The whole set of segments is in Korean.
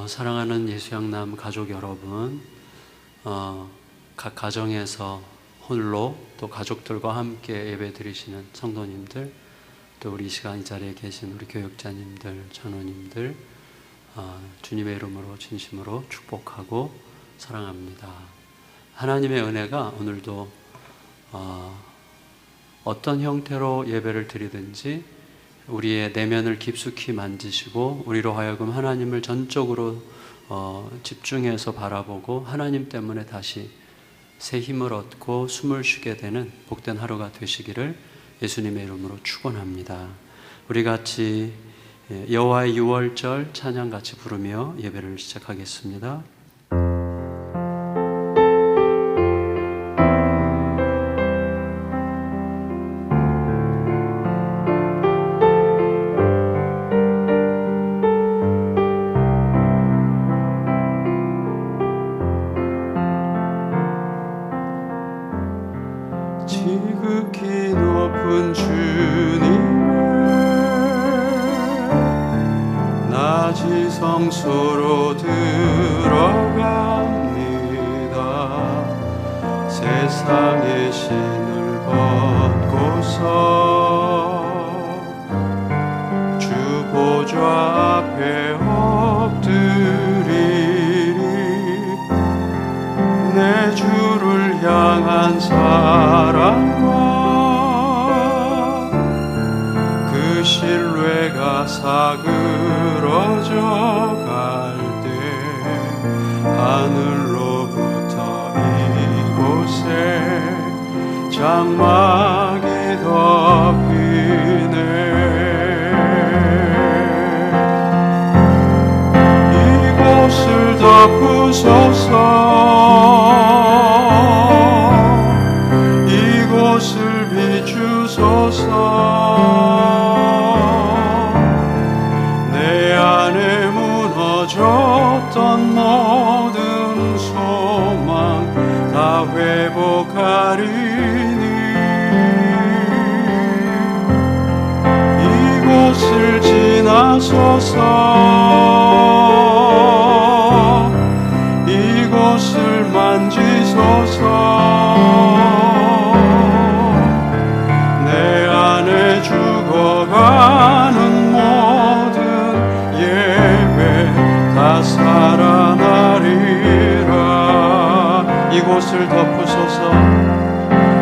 사랑하는 예수양남 가족 여러분, 각 가정에서 홀로 또 가족들과 함께 예배 드리시는 성도님들, 또 우리 이 시간 이 자리에 계신 우리 교육자님들, 전우님들, 주님의 이름으로 진심으로 축복하고 사랑합니다. 하나님의 은혜가 오늘도 어떤 형태로 예배를 드리든지 우리의 내면을 깊숙이 만지시고 우리로 하여금 하나님을 전적으로 집중해서 바라보고 하나님 때문에 다시 새 힘을 얻고 숨을 쉬게 되는 복된 하루가 되시기를 예수님의 이름으로 축원합니다. 우리 같이 여호와의 유월절 찬양 같이 부르며 예배를 시작하겠습니다. 지극히 높은 주님의 낮이 성소로 들어갑니다. 세상의 신을 벗고서 주 보좌 앞에 엎드리리. 내 주를 향한 사랑과 그 신뢰가 사그러져 갈 때 하늘로부터 이곳에 장막이 덮이네. 이곳을 덮으소서. 이곳을 비추소서. 내 안에 무너졌던 모든 소망 다 회복하리니. 이곳을 지나소서. 이곳을 만지소서. 내 안에 죽어가는 모든 예배 다 살아나리라. 이곳을 덮으소서.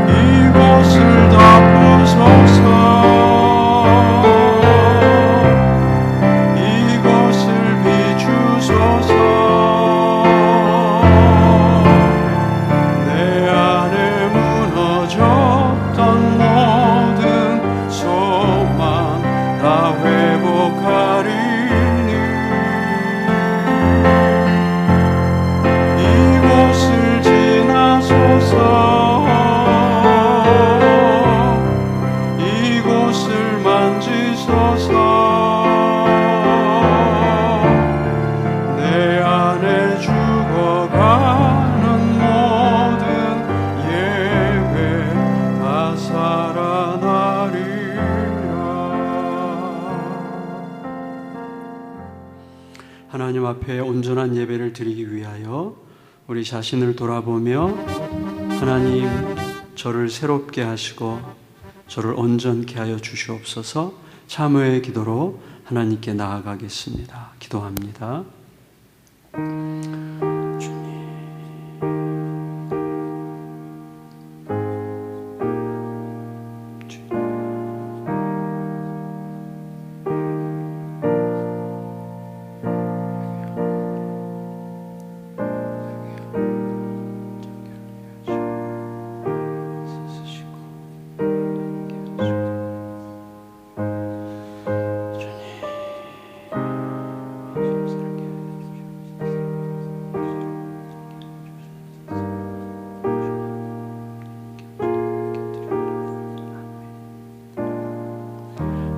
이곳을 덮으소서. 이곳을 비추소서. 하나님 앞에 온전한 예배를 드리기 위하여 우리 자신을 돌아보며 하나님 저를 새롭게 하시고 저를 온전케 하여 주시옵소서. 참회의 기도로 하나님께 나아가겠습니다. 기도합니다.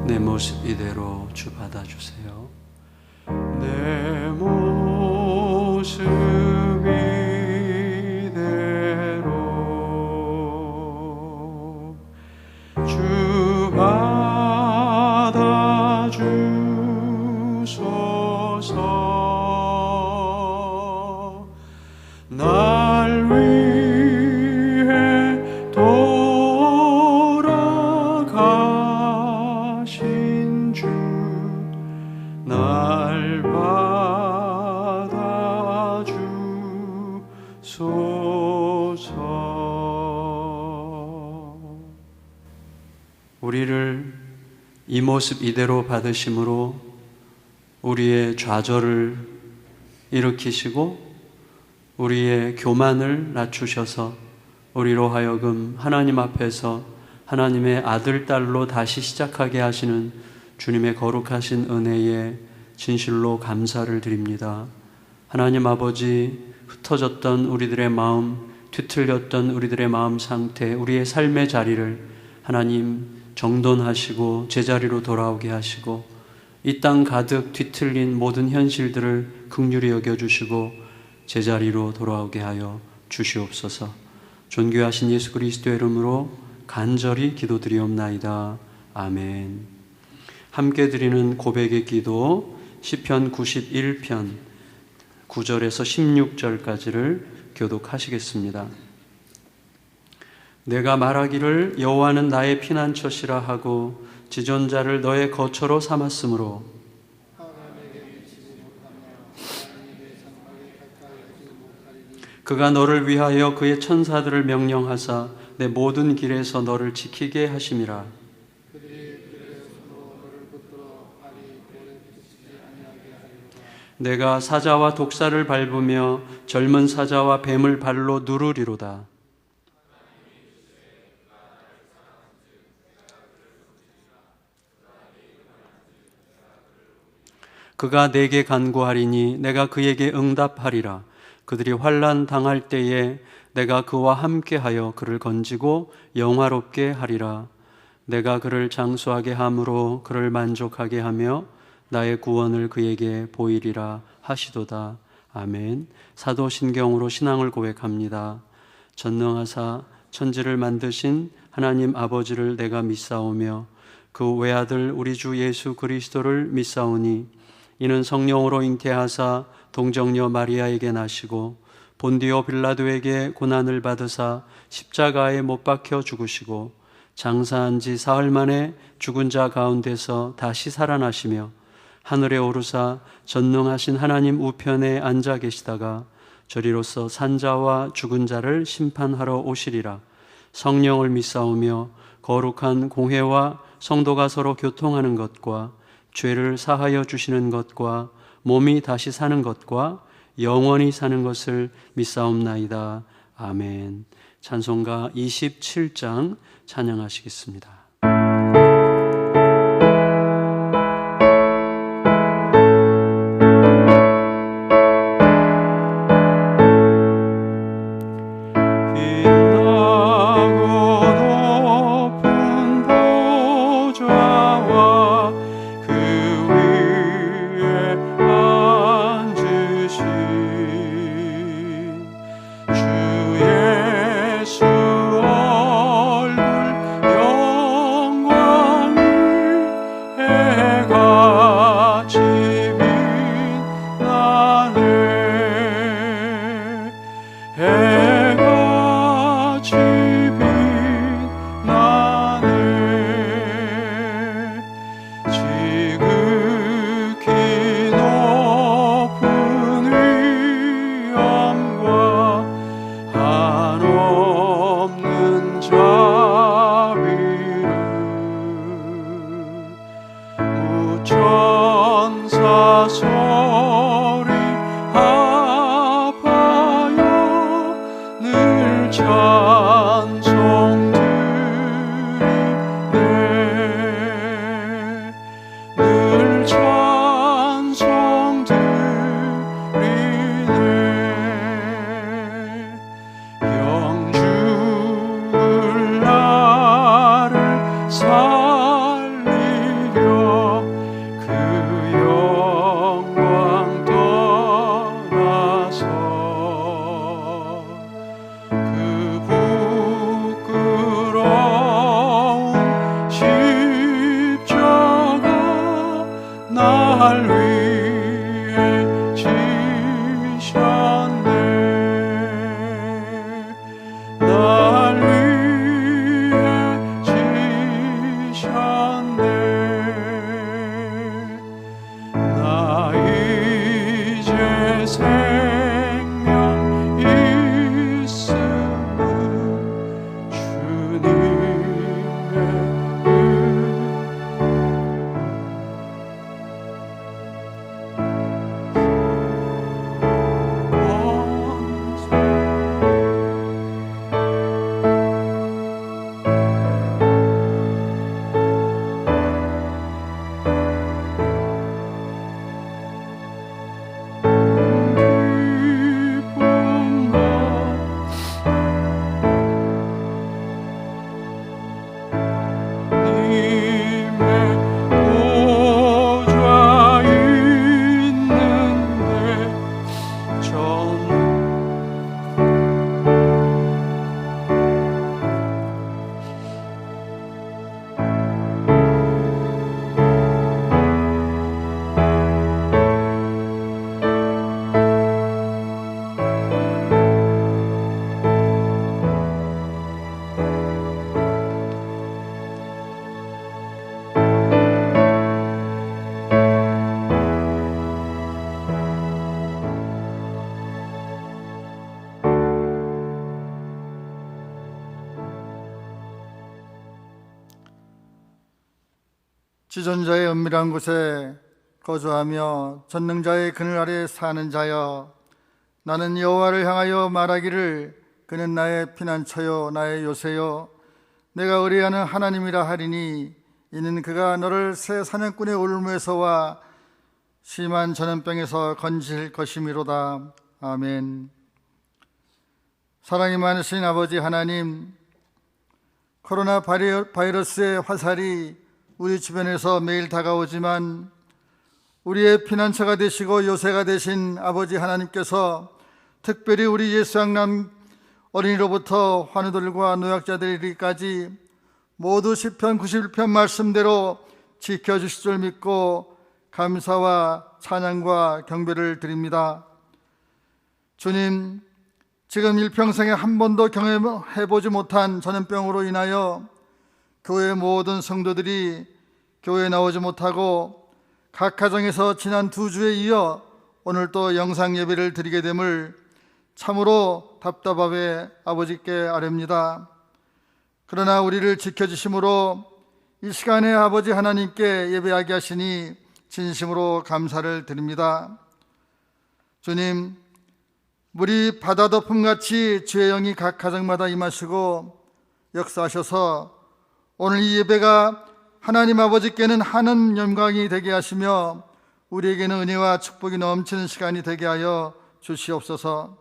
내 모습 이대로 주 받아주세요. 내 모습 이대로 주 받아주소서. 우리를 이 모습 이대로 받으심으로 우리의 좌절을 일으키시고 우리의 교만을 낮추셔서 우리로 하여금 하나님 앞에서 하나님의 아들, 딸로 다시 시작하게 하시는 주님의 거룩하신 은혜에 진실로 감사를 드립니다. 하나님 아버지, 흩어졌던 우리들의 마음, 뒤틀렸던 우리들의 마음 상태, 우리의 삶의 자리를 하나님 정돈하시고 제자리로 돌아오게 하시고 이 땅 가득 뒤틀린 모든 현실들을 긍휼히 여겨주시고 제자리로 돌아오게 하여 주시옵소서. 존귀하신 예수 그리스도의 이름으로 간절히 기도드리옵나이다. 아멘. 함께 드리는 고백의 기도 시편 91편 9절에서 16절까지를 교독하시겠습니다. 내가 말하기를 여호와는 나의 피난처시라 하고 지존자를 너의 거처로 삼았으므로 그가 너를 위하여 그의 천사들을 명령하사 내 모든 길에서 너를 지키게 하심이라. 내가 사자와 독사를 밟으며 젊은 사자와 뱀을 발로 누르리로다. 그가 내게 간구하리니 내가 그에게 응답하리라. 그들이 환난 당할 때에 내가 그와 함께하여 그를 건지고 영화롭게 하리라. 내가 그를 장수하게 함으로 그를 만족하게 하며 나의 구원을 그에게 보이리라 하시도다. 아멘. 사도신경으로 신앙을 고백합니다. 전능하사 천지를 만드신 하나님 아버지를 내가 믿사오며 그 외아들 우리 주 예수 그리스도를 믿사오니 이는 성령으로 잉태하사 동정녀 마리아에게 나시고 본디오 빌라도에게 고난을 받으사 십자가에 못 박혀 죽으시고 장사한 지 사흘 만에 죽은 자 가운데서 다시 살아나시며 하늘에 오르사 전능하신 하나님 우편에 앉아 계시다가 저리로서 산자와 죽은 자를 심판하러 오시리라. 성령을 믿사오며 거룩한 공회와 성도가 서로 교통하는 것과 죄를 사하여 주시는 것과 몸이 다시 사는 것과 영원히 사는 것을 믿사옵나이다. 아멘. 찬송가 27장 찬양하시겠습니다. 지존자의 은밀한 곳에 거주하며 전능자의 그늘 아래 사는 자여, 나는 여호와를 향하여 말하기를 그는 나의 피난처요 나의 요새요 내가 의뢰하는 하나님이라 하리니, 이는 그가 너를 새 사냥꾼의 올무에서와 심한 전염병에서 건지실 것이미로다. 아멘. 사랑이 많으신 아버지 하나님, 코로나 바이러스의 화살이 우리 주변에서 매일 다가오지만 우리의 피난처가 되시고 요새가 되신 아버지 하나님께서 특별히 우리 예수양남 어린이로부터 환우들과 노약자들에 이르기까지 모두 시편 91편 말씀대로 지켜주실 줄 믿고 감사와 찬양과 경배를 드립니다. 주님, 지금 일평생에 한 번도 경험해보지 못한 전염병으로 인하여 교회 모든 성도들이 교회에 나오지 못하고 각 가정에서 지난 2주에 이어 오늘 또 영상 예배를 드리게 됨을 참으로 답답하게 아버지께 아뢰옵니다. 그러나 우리를 지켜주심으로 이 시간에 아버지 하나님께 예배하게 하시니 진심으로 감사를 드립니다. 주님, 물이 바다 덮음같이 주의 영이 각 가정마다 임하시고 역사하셔서 오늘 이 예배가 하나님 아버지께는 하는 영광이 되게 하시며 우리에게는 은혜와 축복이 넘치는 시간이 되게 하여 주시옵소서.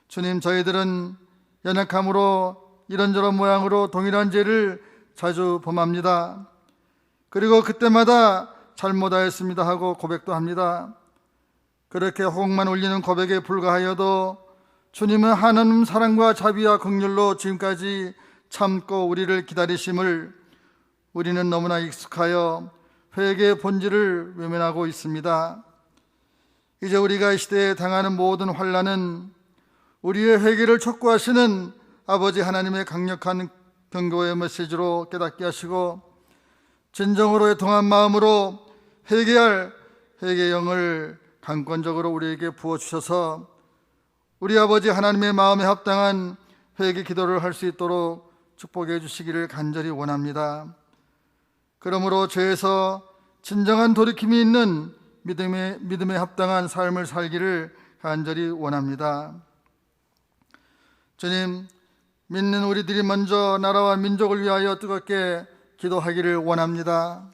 주님, 저희들은 연약함으로 이런저런 모양으로 동일한 죄를 자주 범합니다. 그리고 그때마다 잘못하였습니다 하고 고백도 합니다. 그렇게 호응만 울리는 고백에 불과하여도 주님은 하나님 사랑과 자비와 긍휼로 지금까지 참고 우리를 기다리심을 우리는 너무나 익숙하여 회개의 본질을 외면하고 있습니다. 이제 우리가 이 시대에 당하는 모든 환난은 우리의 회개를 촉구하시는 아버지 하나님의 강력한 경고의 메시지로 깨닫게 하시고 진정으로 애통한 마음으로 회개할 회개의 영을 강권적으로 우리에게 부어주셔서 우리 아버지 하나님의 마음에 합당한 회개 기도를 할 수 있도록 축복해 주시기를 간절히 원합니다. 그러므로 죄에서 진정한 돌이킴이 있는 믿음에 합당한 삶을 살기를 간절히 원합니다. 주님, 믿는 우리들이 먼저 나라와 민족을 위하여 뜨겁게 기도하기를 원합니다.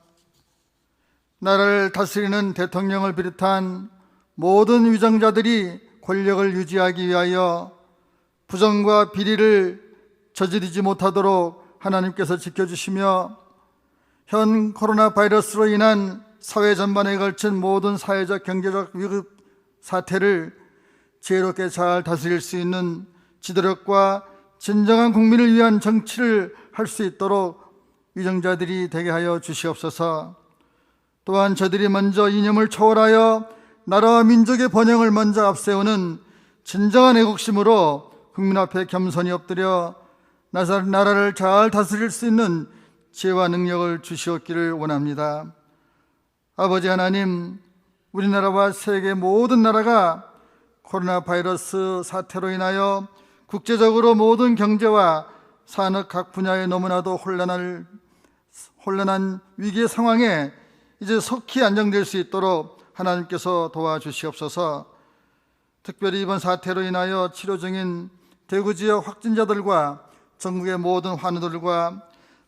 나라를 다스리는 대통령을 비롯한 모든 위정자들이 권력을 유지하기 위하여 부정과 비리를 저지르지 못하도록 하나님께서 지켜주시며 현 코로나 바이러스로 인한 사회 전반에 걸친 모든 사회적 경제적 위급 사태를 지혜롭게 잘 다스릴 수 있는 지도력과 진정한 국민을 위한 정치를 할 수 있도록 위정자들이 되게 하여 주시옵소서. 또한 저들이 먼저 이념을 초월하여 나라와 민족의 번영을 먼저 앞세우는 진정한 애국심으로 국민 앞에 겸손히 엎드려 나라를 잘 다스릴 수 있는 지혜와 능력을 주시옵기를 원합니다. 아버지 하나님, 우리나라와 세계 모든 나라가 코로나 바이러스 사태로 인하여 국제적으로 모든 경제와 산업 각 분야에 너무나도 혼란한 위기의 상황에 이제 속히 안정될 수 있도록 하나님께서 도와주시옵소서. 특별히 이번 사태로 인하여 치료 중인 대구 지역 확진자들과 전국의 모든 환우들과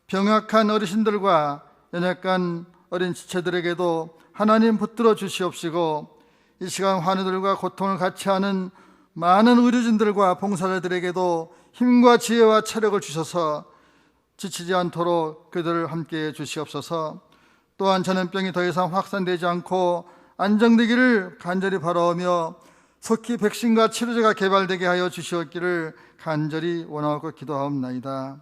병약한 어르신들과 연약한 어린 지체들에게도 하나님 붙들어 주시옵시고, 이 시간 환우들과 고통을 같이 하는 많은 의료진들과 봉사자들에게도 힘과 지혜와 체력을 주셔서 지치지 않도록 그들을 함께해 주시옵소서. 또한 전염병이 더 이상 확산되지 않고 안정되기를 간절히 바라오며 속히 백신과 치료제가 개발되게 하여 주시옵기를 간절히 원하고 기도하옵나이다.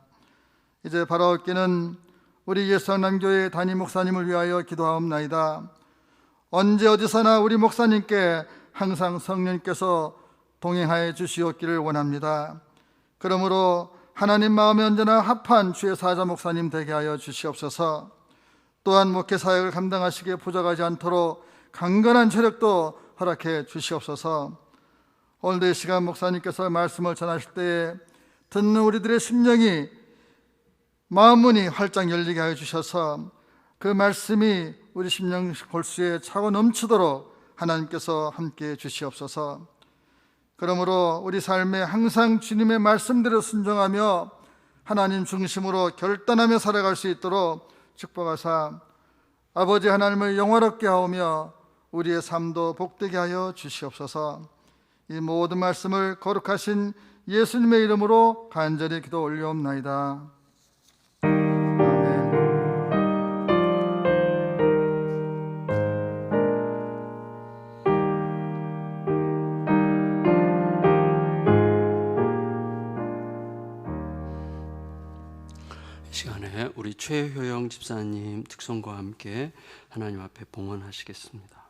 이제 바라옵기는 우리 예수양남교회 담임 목사님을 위하여 기도하옵나이다. 언제 어디서나 우리 목사님께 항상 성령께서 동행하여 주시옵기를 원합니다. 그러므로 하나님 마음에 언제나 합한 주의 사자 목사님 되게 하여 주시옵소서. 또한 목회 사역을 감당하시기에 부족하지 않도록 강건한 체력도 허락해 주시옵소서. 오늘도 이 시간 목사님께서 말씀을 전하실 때에 듣는 우리들의 심령이 마음문이 활짝 열리게 하여 주셔서 그 말씀이 우리 심령 골수에 차고 넘치도록 하나님께서 함께해 주시옵소서. 그러므로 우리 삶에 항상 주님의 말씀대로 순종하며 하나님 중심으로 결단하며 살아갈 수 있도록 축복하사 아버지 하나님을 영화롭게 하오며 우리의 삶도 복되게 하여 주시옵소서. 이 모든 말씀을 거룩하신 예수님의 이름으로 간절히 기도 올려옵나이다. 아멘. 이 시간에 우리 최효영 집사님 특송과 함께 하나님 앞에 봉헌하시겠습니다.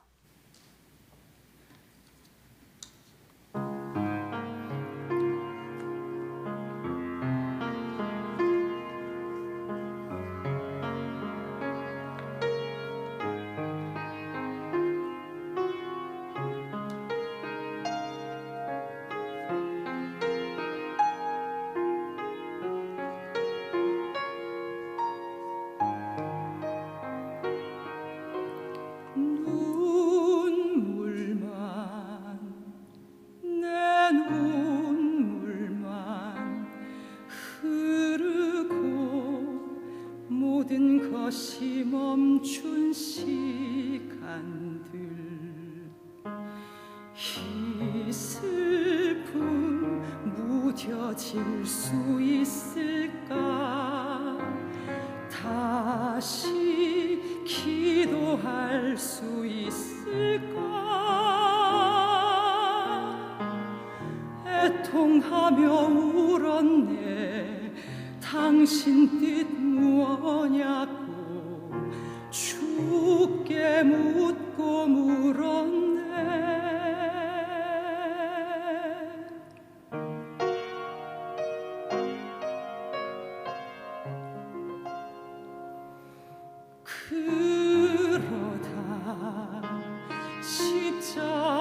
모든 것이 멈춘 시간들, 이 슬픔 무뎌질 수 있을까? 다시 기도할 수 있을까? 애통하며 울었네. 당신 뜻 무엇냐고 주께 묻고 물었네. 그러다 십자가에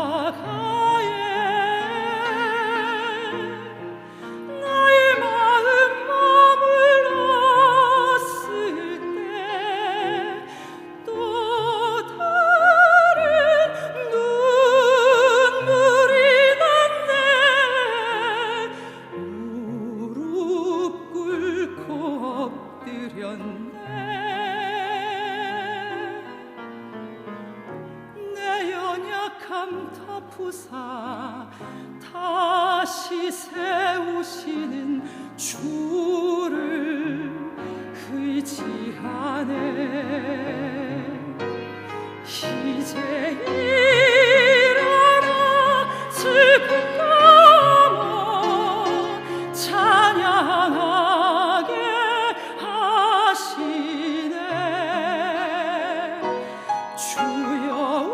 덮으사 다시 세우시는 주를 의지하네. 이제 일어나 슬픔 넘어 찬양하게 하시네. 주여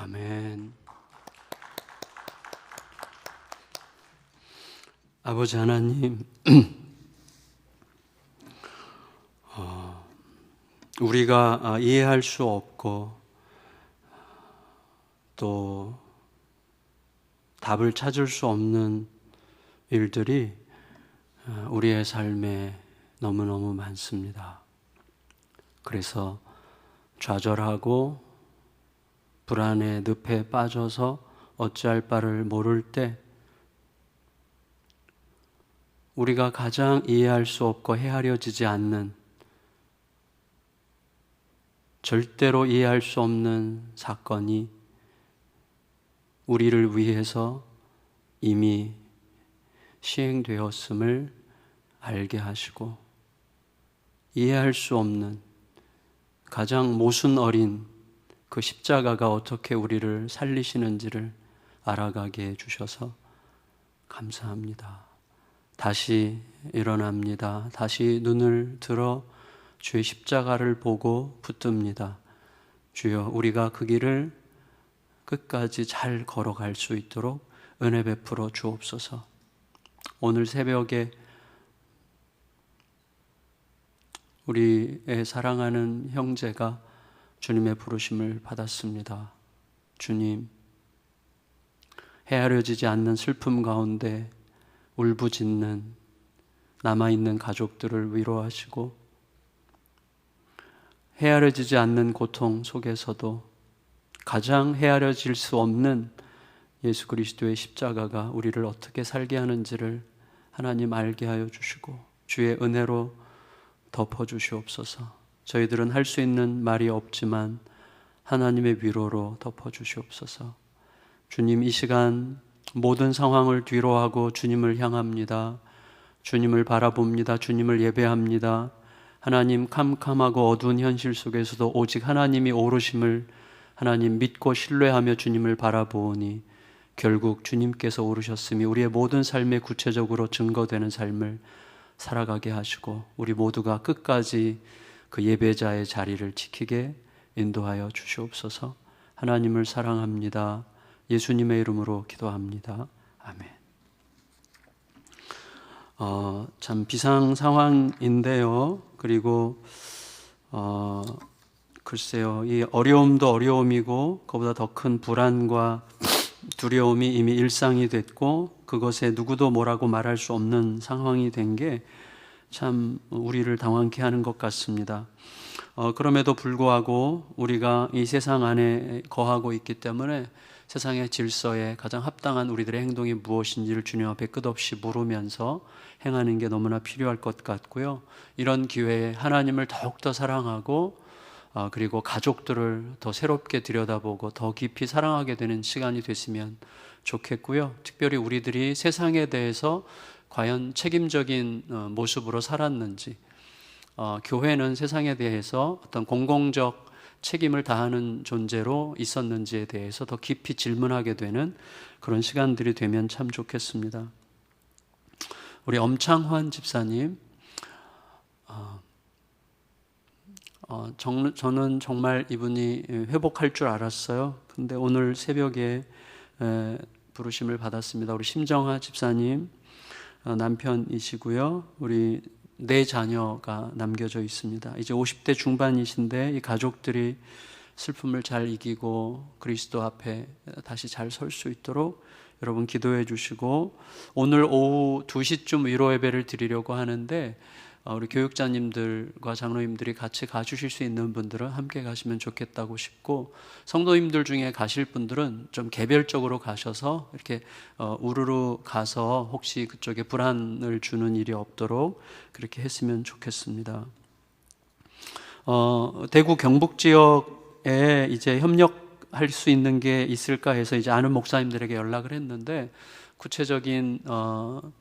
아멘. 아버지 하나님, 우리가 이해할 수 없고 또 답을 찾을 수 없는 일들이 우리의 삶에 너무너무 많습니다. 그래서 좌절하고 불안의 늪에 빠져서 어찌할 바를 모를 때 우리가 가장 이해할 수 없고 헤아려지지 않는, 절대로 이해할 수 없는 사건이 우리를 위해서 이미 시행되었음을 알게 하시고, 이해할 수 없는 가장 모순 어린 그 십자가가 어떻게 우리를 살리시는지를 알아가게 해주셔서 감사합니다. 다시 일어납니다. 다시 눈을 들어 주의 십자가를 보고 붙듭니다. 주여, 우리가 그 길을 끝까지 잘 걸어갈 수 있도록 은혜 베풀어 주옵소서. 오늘 새벽에 우리의 사랑하는 형제가 주님의 부르심을 받았습니다. 주님, 헤아려지지 않는 슬픔 가운데 울부짖는 남아있는 가족들을 위로하시고, 헤아려지지 않는 고통 속에서도 가장 헤아려질 수 없는 예수 그리스도의 십자가가 우리를 어떻게 살게 하는지를 하나님 알게 하여 주시고 주의 은혜로 덮어주시옵소서. 저희들은 할 수 있는 말이 없지만 하나님의 위로로 덮어주시옵소서. 주님, 이 시간 모든 상황을 뒤로하고 주님을 향합니다. 주님을 바라봅니다. 주님을 예배합니다. 하나님, 캄캄하고 어두운 현실 속에서도 오직 하나님이 오르심을 하나님 믿고 신뢰하며 주님을 바라보니 결국 주님께서 오르셨음이 우리의 모든 삶에 구체적으로 증거되는 삶을 살아가게 하시고 우리 모두가 끝까지 그 예배자의 자리를 지키게 인도하여 주시옵소서. 하나님을 사랑합니다. 예수님의 이름으로 기도합니다. 아멘. 참 비상 상황인데요. 그리고 글쎄요, 이 어려움도 어려움이고 그보다 더 큰 불안과 두려움이 이미 일상이 됐고 그것에 누구도 뭐라고 말할 수 없는 상황이 된 게 참 우리를 당황케 하는 것 같습니다. 그럼에도 불구하고 우리가 이 세상 안에 거하고 있기 때문에 세상의 질서에 가장 합당한 우리들의 행동이 무엇인지를 주님 앞에 끝없이 물으면서 행하는 게 너무나 필요할 것 같고요. 이런 기회에 하나님을 더욱더 사랑하고 그리고 가족들을 더 새롭게 들여다보고 더 깊이 사랑하게 되는 시간이 됐으면 좋겠고요. 특별히 우리들이 세상에 대해서 과연 책임적인 모습으로 살았는지, 교회는 세상에 대해서 어떤 공공적 책임을 다하는 존재로 있었는지에 대해서 더 깊이 질문하게 되는 그런 시간들이 되면 참 좋겠습니다. 우리 엄창환 집사님, 저는 정말 이분이 회복할 줄 알았어요. 근데 오늘 새벽에 부르심을 받았습니다. 우리 심정하 집사님 남편이시고요. 우리 4 자녀가 남겨져 있습니다. 이제 50대 중반이신데 이 가족들이 슬픔을 잘 이기고 그리스도 앞에 다시 잘 설 수 있도록 여러분 기도해 주시고, 오늘 오후 2시쯤 위로 예배를 드리려고 하는데 우리 교육자님들과 장로님들이 같이 가주실 수 있는 분들은 함께 가시면 좋겠다고 싶고, 성도님들 중에 가실 분들은 좀 개별적으로 가셔서 이렇게 우르르 가서 혹시 그쪽에 불안을 주는 일이 없도록 그렇게 했으면 좋겠습니다. 대구 경북 지역에 이제 협력할 수 있는 게 있을까 해서 이제 아는 목사님들에게 연락을 했는데 구체적인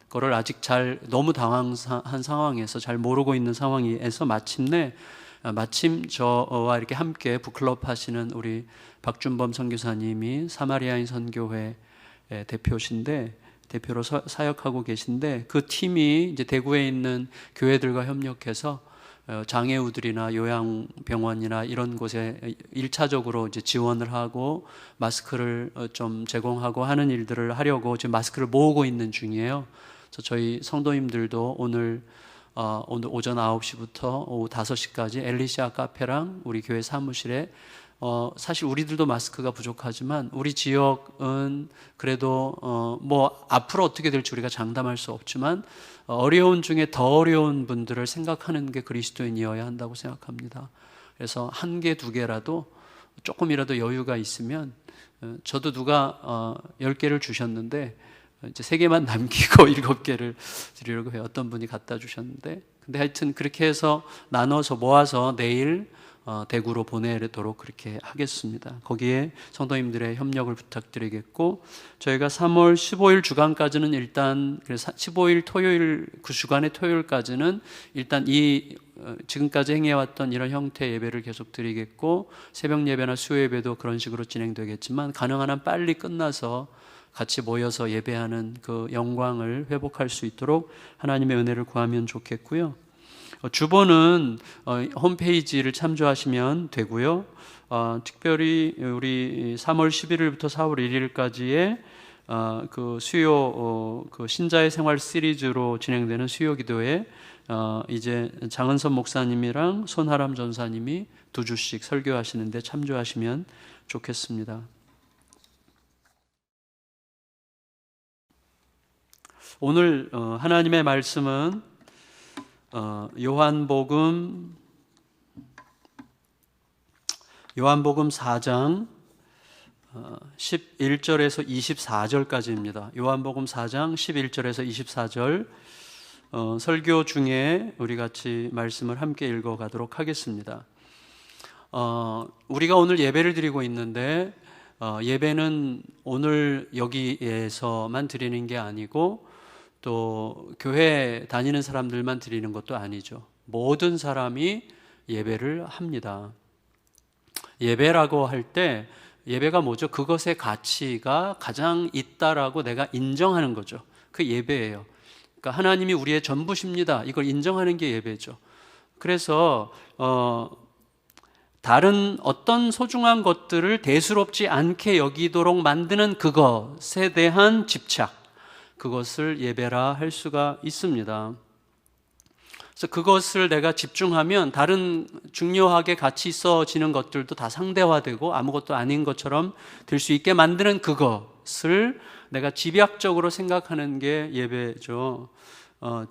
거를 아직 너무 당황한 상황에서 잘 모르고 있는 상황에서 마침 저와 이렇게 함께 북클럽 하시는 우리 박준범 선교사님이 사마리아인 선교회 대표신데 대표로 사역하고 계신데 그 팀이 이제 대구에 있는 교회들과 협력해서 장애우들이나 요양병원이나 이런 곳에 1차적으로 이제 지원을 하고 마스크를 좀 제공하고 하는 일들을 하려고 지금 마스크를 모으고 있는 중이에요. 그래서 저희 성도님들도 오늘 오전 9시부터 오후 5시까지 엘리시아 카페랑 우리 교회 사무실에 사실 우리들도 마스크가 부족하지만 우리 지역은 그래도 뭐 앞으로 어떻게 될지 우리가 장담할 수 없지만 어려운 중에 더 어려운 분들을 생각하는 게 그리스도인이어야 한다고 생각합니다. 그래서 1개, 2개라도 조금이라도 여유가 있으면 저도 누가 10개를 주셨는데 이제 3개만 남기고 7개를 드리려고 해요. 어떤 분이 갖다 주셨는데 근데 하여튼 그렇게 해서 나눠서 모아서 내일 대구로 보내도록 그렇게 하겠습니다. 거기에 성도님들의 협력을 부탁드리겠고 저희가 3월 15일 주간까지는 일단 15일 토요일 그 주간의 토요일까지는 일단 이 지금까지 행해왔던 이런 형태의 예배를 계속 드리겠고 새벽 예배나 수요 예배도 그런 식으로 진행되겠지만 가능한 한 빨리 끝나서 같이 모여서 예배하는 그 영광을 회복할 수 있도록 하나님의 은혜를 구하면 좋겠고요. 주보는 홈페이지를 참조하시면 되고요. 특별히 우리 3월 11일부터 4월 1일까지의 그 수요 그 신자의 생활 시리즈로 진행되는 수요 기도에 이제 장은선 목사님이랑 손하람 전사님이 2주씩 설교하시는데 참조하시면 좋겠습니다. 오늘 하나님의 말씀은 요한복음 4장 11절에서 24절까지입니다. 요한복음 4장 11절에서 24절 설교 중에 우리 같이 말씀을 함께 읽어가도록 하겠습니다. 우리가 오늘 예배를 드리고 있는데 예배는 오늘 여기에서만 드리는 게 아니고 또 교회 다니는 사람들만 드리는 것도 아니죠. 모든 사람이 예배를 합니다. 예배라고 할 때 예배가 뭐죠? 그것의 가치가 가장 있다라고 내가 인정하는 거죠. 그 예배예요. 그러니까 하나님이 우리의 전부십니다. 이걸 인정하는 게 예배죠. 그래서 다른 어떤 소중한 것들을 대수롭지 않게 여기도록 만드는 그것에 대한 집착, 그것을 예배라 할 수가 있습니다. 그래서 그것을 내가 집중하면 다른 중요하게 가치 있어지는 것들도 다 상대화되고 아무것도 아닌 것처럼 될 수 있게 만드는 그것을 내가 집약적으로 생각하는 게 예배죠.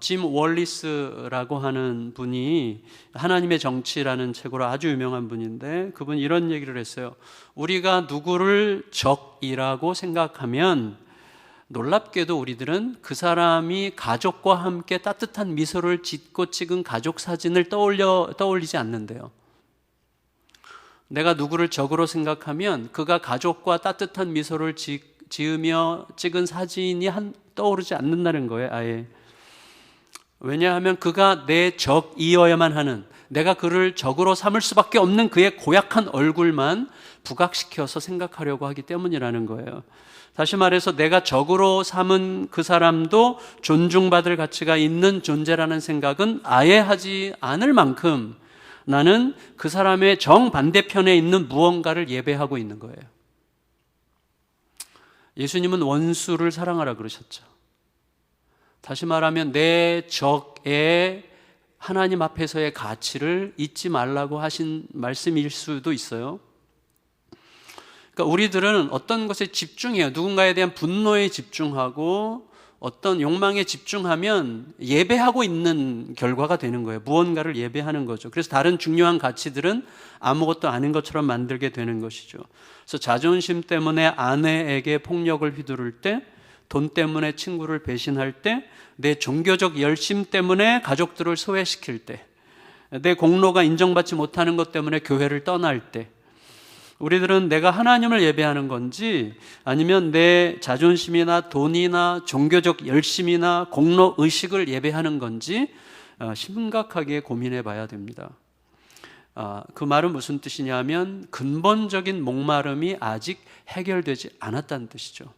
짐 월리스라고 하는 분이 하나님의 정치라는 책으로 아주 유명한 분인데 그분이 이런 얘기를 했어요. 우리가 누구를 적이라고 생각하면 놀랍게도 우리들은 그 사람이 가족과 함께 따뜻한 미소를 짓고 찍은 가족 사진을 떠올리지 않는데요. 내가 누구를 적으로 생각하면 그가 가족과 따뜻한 미소를 지으며 찍은 사진이 떠오르지 않는다는 거예요, 아예. 왜냐하면 그가 내 적이어야만 하는, 내가 그를 적으로 삼을 수밖에 없는 그의 고약한 얼굴만 부각시켜서 생각하려고 하기 때문이라는 거예요. 다시 말해서 내가 적으로 삼은 그 사람도 존중받을 가치가 있는 존재라는 생각은 아예 하지 않을 만큼 나는 그 사람의 정반대편에 있는 무언가를 예배하고 있는 거예요. 예수님은 원수를 사랑하라 그러셨죠. 다시 말하면 내 적의 하나님 앞에서의 가치를 잊지 말라고 하신 말씀일 수도 있어요. 그러니까 우리들은 어떤 것에 집중해요. 누군가에 대한 분노에 집중하고 어떤 욕망에 집중하면 예배하고 있는 결과가 되는 거예요. 무언가를 예배하는 거죠. 그래서 다른 중요한 가치들은 아무것도 아닌 것처럼 만들게 되는 것이죠. 그래서 자존심 때문에 아내에게 폭력을 휘두를 때, 돈 때문에 친구를 배신할 때, 내 종교적 열심 때문에 가족들을 소외시킬 때, 내 공로가 인정받지 못하는 것 때문에 교회를 떠날 때, 우리들은 내가 하나님을 예배하는 건지 아니면 내 자존심이나 돈이나 종교적 열심이나 공로 의식을 예배하는 건지 심각하게 고민해 봐야 됩니다. 그 말은 무슨 뜻이냐면 근본적인 목마름이 아직 해결되지 않았다는 뜻이죠.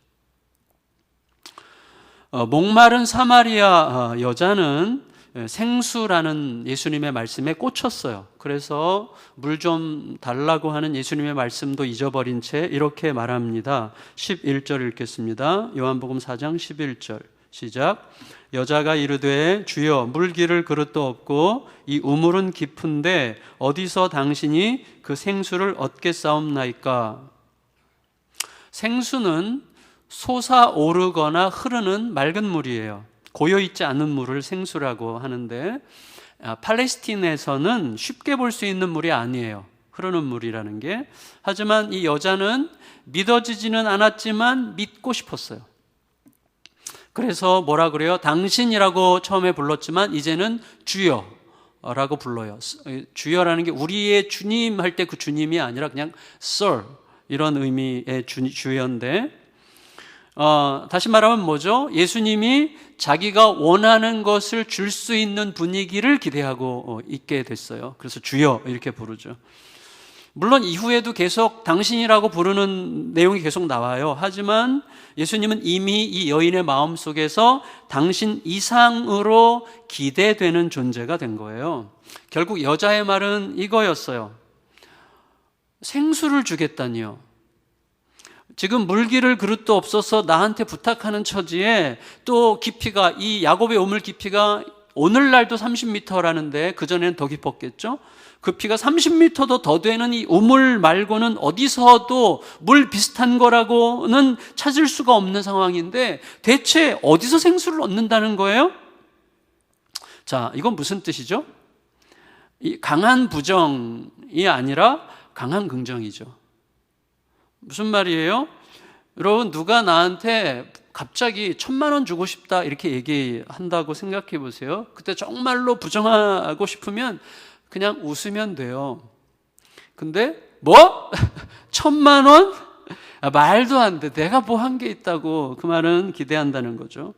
목마른 사마리아 여자는 생수라는 예수님의 말씀에 꽂혔어요. 그래서 물 좀 달라고 하는 예수님의 말씀도 잊어버린 채 이렇게 말합니다. 11절 읽겠습니다. 요한복음 4장 11절 시작. 여자가 이르되 주여 물 기를 그릇도 없고 이 우물은 깊은데 어디서 당신이 그 생수를 얻겠사옵나이까. 생수는 솟아오르거나 흐르는 맑은 물이에요. 고여있지 않은 물을 생수라고 하는데 팔레스틴에서는 쉽게 볼 수 있는 물이 아니에요. 흐르는 물이라는 게. 하지만 이 여자는 믿어지지는 않았지만 믿고 싶었어요. 그래서 뭐라 그래요? 당신이라고 처음에 불렀지만 이제는 주여라고 불러요. 주여라는 게 우리의 주님 할 때 그 주님이 아니라 그냥 Sir 이런 의미의 주여인데 다시 말하면 뭐죠? 예수님이 자기가 원하는 것을 줄 수 있는 분위기를 기대하고 있게 됐어요. 그래서 주여 이렇게 부르죠. 물론 이후에도 계속 당신이라고 부르는 내용이 계속 나와요. 하지만 예수님은 이미 이 여인의 마음속에서 당신 이상으로 기대되는 존재가 된 거예요. 결국 여자의 말은 이거였어요. 생수를 주겠다니요. 지금 물기를 그릇도 없어서 나한테 부탁하는 처지에 또 깊이가, 이 야곱의 우물 깊이가 오늘날도 30m라는데 그전에는 더 깊었겠죠? 깊이가 30m도 더 되는 이 우물 말고는 어디서도 물 비슷한 거라고는 찾을 수가 없는 상황인데 대체 어디서 생수를 얻는다는 거예요? 자, 이건 무슨 뜻이죠? 이 강한 부정이 아니라 강한 긍정이죠. 무슨 말이에요? 여러분, 누가 나한테 갑자기 1,000만 원 주고 싶다 이렇게 얘기한다고 생각해 보세요. 그때 정말로 부정하고 싶으면 그냥 웃으면 돼요. 근데 뭐? 1,000만 원? 말도 안 돼. 내가 뭐 한 게 있다고. 그 말은 기대한다는 거죠.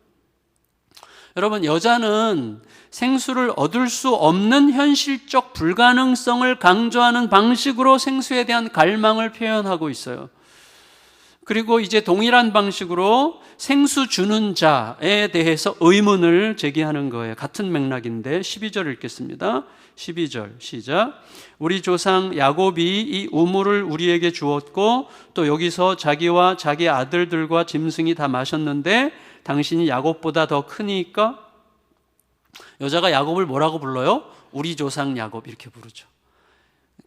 여러분, 여자는 생수를 얻을 수 없는 현실적 불가능성을 강조하는 방식으로 생수에 대한 갈망을 표현하고 있어요. 그리고 이제 동일한 방식으로 생수 주는 자에 대해서 의문을 제기하는 거예요. 같은 맥락인데 12절 읽겠습니다. 12절 시작. 우리 조상 야곱이 이 우물을 우리에게 주었고 또 여기서 자기와 자기 아들들과 짐승이 다 마셨는데 당신이 야곱보다 더 크니까? 여자가 야곱을 뭐라고 불러요? 우리 조상 야곱 이렇게 부르죠.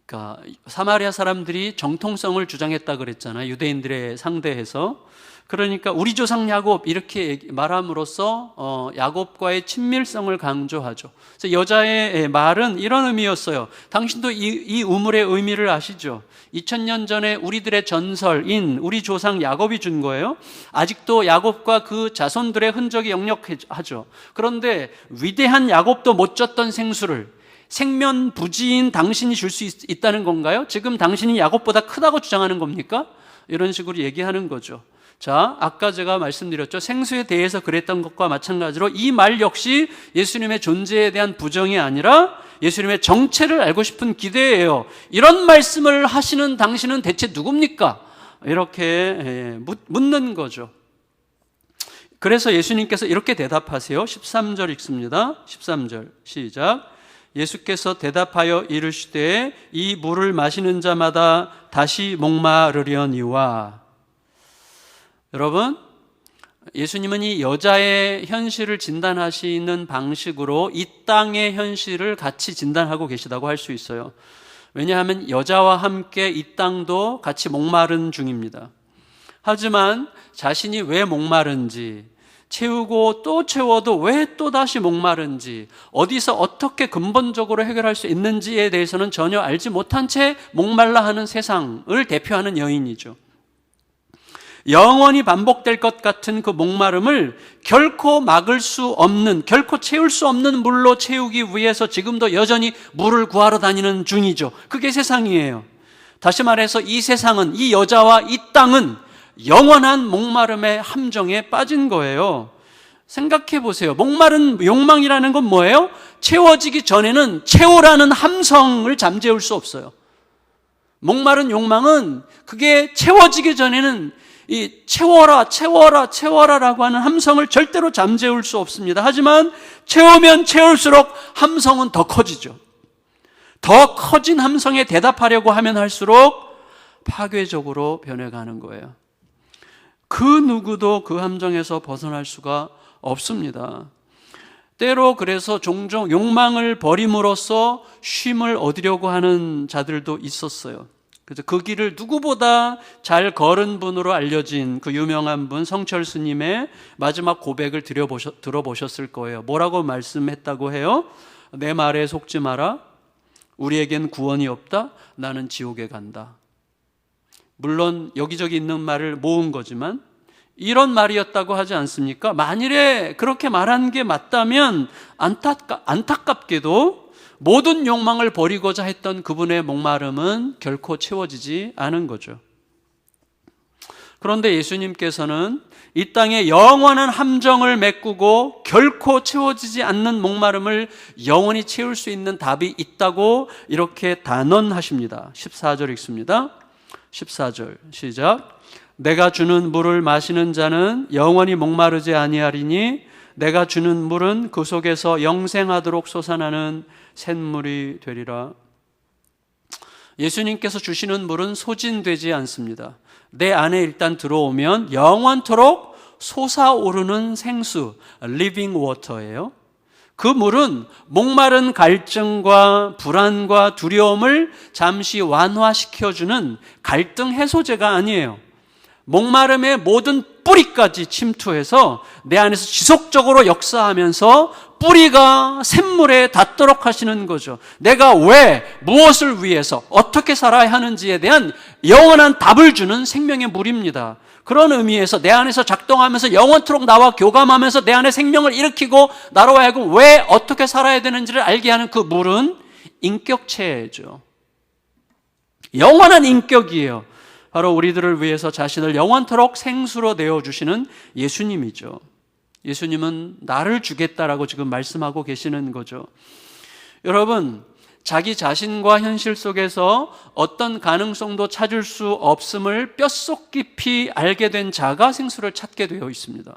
그러니까 사마리아 사람들이 정통성을 주장했다 그랬잖아요. 유대인들의 상대해서. 그러니까 우리 조상 야곱 이렇게 말함으로써 야곱과의 친밀성을 강조하죠. 그래서 여자의 말은 이런 의미였어요. 당신도 이 우물의 의미를 아시죠? 2000년 전에 우리들의 전설인 우리 조상 야곱이 준 거예요. 아직도 야곱과 그 자손들의 흔적이 역력하죠. 그런데 위대한 야곱도 못 줬던 생수를 생면부지인 당신이 줄 수 있다는 건가요? 지금 당신이 야곱보다 크다고 주장하는 겁니까? 이런 식으로 얘기하는 거죠. 자, 아까 제가 말씀드렸죠. 생수에 대해서 그랬던 것과 마찬가지로 이 말 역시 예수님의 존재에 대한 부정이 아니라 예수님의 정체를 알고 싶은 기대예요. 이런 말씀을 하시는 당신은 대체 누굽니까? 이렇게 묻는 거죠. 그래서 예수님께서 이렇게 대답하세요. 13절 읽습니다. 13절 시작. 예수께서 대답하여 이르시되 이 물을 마시는 자마다 다시 목마르려니와. 여러분, 예수님은 이 여자의 현실을 진단하시는 방식으로 이 땅의 현실을 같이 진단하고 계시다고 할 수 있어요. 왜냐하면 여자와 함께 이 땅도 같이 목마른 중입니다. 하지만 자신이 왜 목마른지, 채우고 또 채워도 왜 또다시 목마른지, 어디서 어떻게 근본적으로 해결할 수 있는지에 대해서는 전혀 알지 못한 채 목말라 하는 세상을 대표하는 여인이죠. 영원히 반복될 것 같은 그 목마름을 결코 막을 수 없는, 결코 채울 수 없는 물로 채우기 위해서 지금도 여전히 물을 구하러 다니는 중이죠. 그게 세상이에요. 다시 말해서 이 세상은, 이 여자와 이 땅은 영원한 목마름의 함정에 빠진 거예요. 생각해 보세요. 목마른 욕망이라는 건 뭐예요? 채워지기 전에는 채우라는 함성을 잠재울 수 없어요. 목마른 욕망은 그게 채워지기 전에는 이 채워라, 채워라, 채워라라고 하는 함성을 절대로 잠재울 수 없습니다. 하지만 채우면 채울수록 함성은 더 커지죠. 더 커진 함성에 대답하려고 하면 할수록 파괴적으로 변해가는 거예요. 그 누구도 그 함정에서 벗어날 수가 없습니다. 때로 그래서 종종 욕망을 버림으로써 쉼을 얻으려고 하는 자들도 있었어요. 그래서 그 길을 누구보다 잘 걸은 분으로 알려진 그 유명한 분 성철 스님의 마지막 고백을 들어보셨을 거예요. 뭐라고 말씀했다고 해요? 내 말에 속지 마라. 우리에겐 구원이 없다. 나는 지옥에 간다. 물론 여기저기 있는 말을 모은 거지만 이런 말이었다고 하지 않습니까? 만일에 그렇게 말한 게 맞다면 안타깝게도 모든 욕망을 버리고자 했던 그분의 목마름은 결코 채워지지 않은 거죠. 그런데 예수님께서는 이 땅에 영원한 함정을 메꾸고 결코 채워지지 않는 목마름을 영원히 채울 수 있는 답이 있다고 이렇게 단언하십니다. 14절 읽습니다. 14절 시작. 내가 주는 물을 마시는 자는 영원히 목마르지 아니하리니 내가 주는 물은 그 속에서 영생하도록 솟아나는 샘물이 되리라. 예수님께서 주시는 물은 소진되지 않습니다. 내 안에 일단 들어오면 영원토록 솟아오르는 생수, living water예요. 그 물은 목마른 갈증과 불안과 두려움을 잠시 완화시켜주는 갈등 해소제가 아니에요. 목마름의 모든 뿌리까지 침투해서 내 안에서 지속적으로 역사하면서 뿌리가 샘물에 닿도록 하시는 거죠. 내가 왜, 무엇을 위해서, 어떻게 살아야 하는지에 대한 영원한 답을 주는 생명의 물입니다. 그런 의미에서 내 안에서 작동하면서 영원토록 나와 교감하면서 내 안에 생명을 일으키고 나로 하여금 왜, 어떻게 살아야 되는지를 알게 하는 그 물은 인격체죠. 영원한 인격이에요. 바로 우리들을 위해서 자신을 영원토록 생수로 내어주시는 예수님이죠. 예수님은 나를 주겠다라고 지금 말씀하고 계시는 거죠. 여러분, 자기 자신과 현실 속에서 어떤 가능성도 찾을 수 없음을 뼛속 깊이 알게 된 자가 생수를 찾게 되어 있습니다.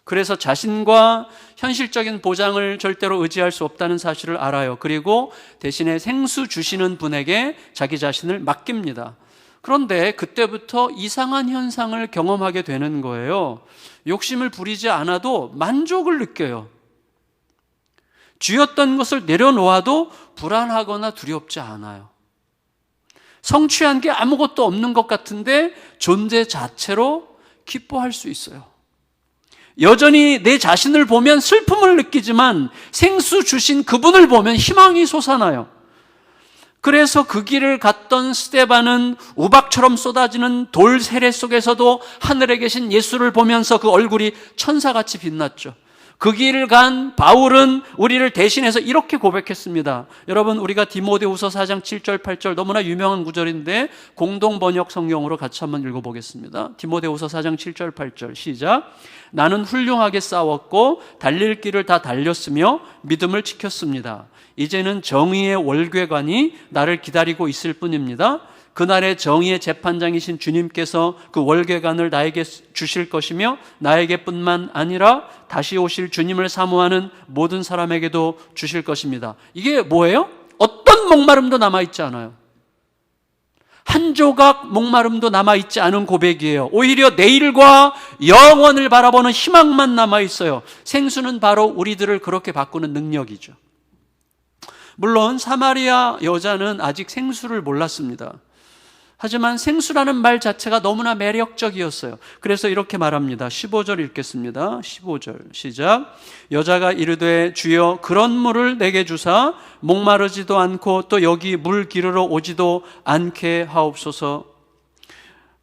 그래서 자신과 현실적인 보장을 절대로 의지할 수 없다는 사실을 알아요. 그리고 대신에 생수 주시는 분에게 자기 자신을 맡깁니다. 그런데 그때부터 이상한 현상을 경험하게 되는 거예요. 욕심을 부리지 않아도 만족을 느껴요. 쥐었던 것을 내려놓아도 불안하거나 두렵지 않아요. 성취한 게 아무것도 없는 것 같은데 존재 자체로 기뻐할 수 있어요. 여전히 내 자신을 보면 슬픔을 느끼지만 생수 주신 그분을 보면 희망이 솟아나요. 그래서 그 길을 갔던 스데반은 우박처럼 쏟아지는 돌 세례 속에서도 하늘에 계신 예수를 보면서 그 얼굴이 천사같이 빛났죠. 그 길을 간 바울은 우리를 대신해서 이렇게 고백했습니다. 여러분, 우리가 디모데후서 4장 7절 8절 너무나 유명한 구절인데 공동 번역 성경으로 같이 한번 읽어보겠습니다. 디모데후서 4장 7절 8절 시작. 나는 훌륭하게 싸웠고 달릴 길을 다 달렸으며 믿음을 지켰습니다. 이제는 정의의 월궤관이 나를 기다리고 있을 뿐입니다. 그날의 정의의 재판장이신 주님께서 그 월궤관을 나에게 주실 것이며 나에게뿐만 아니라 다시 오실 주님을 사모하는 모든 사람에게도 주실 것입니다. 이게 뭐예요? 어떤 목마름도 남아있지 않아요. 한 조각 목마름도 남아있지 않은 고백이에요. 오히려 내일과 영원을 바라보는 희망만 남아있어요. 생수는 바로 우리들을 그렇게 바꾸는 능력이죠. 물론 사마리아 여자는 아직 생수를 몰랐습니다. 하지만 생수라는 말 자체가 너무나 매력적이었어요. 그래서 이렇게 말합니다. 15절 읽겠습니다. 15절 시작. 여자가 이르되 주여 그런 물을 내게 주사 목마르지도 않고 또 여기 물 기르러 오지도 않게 하옵소서.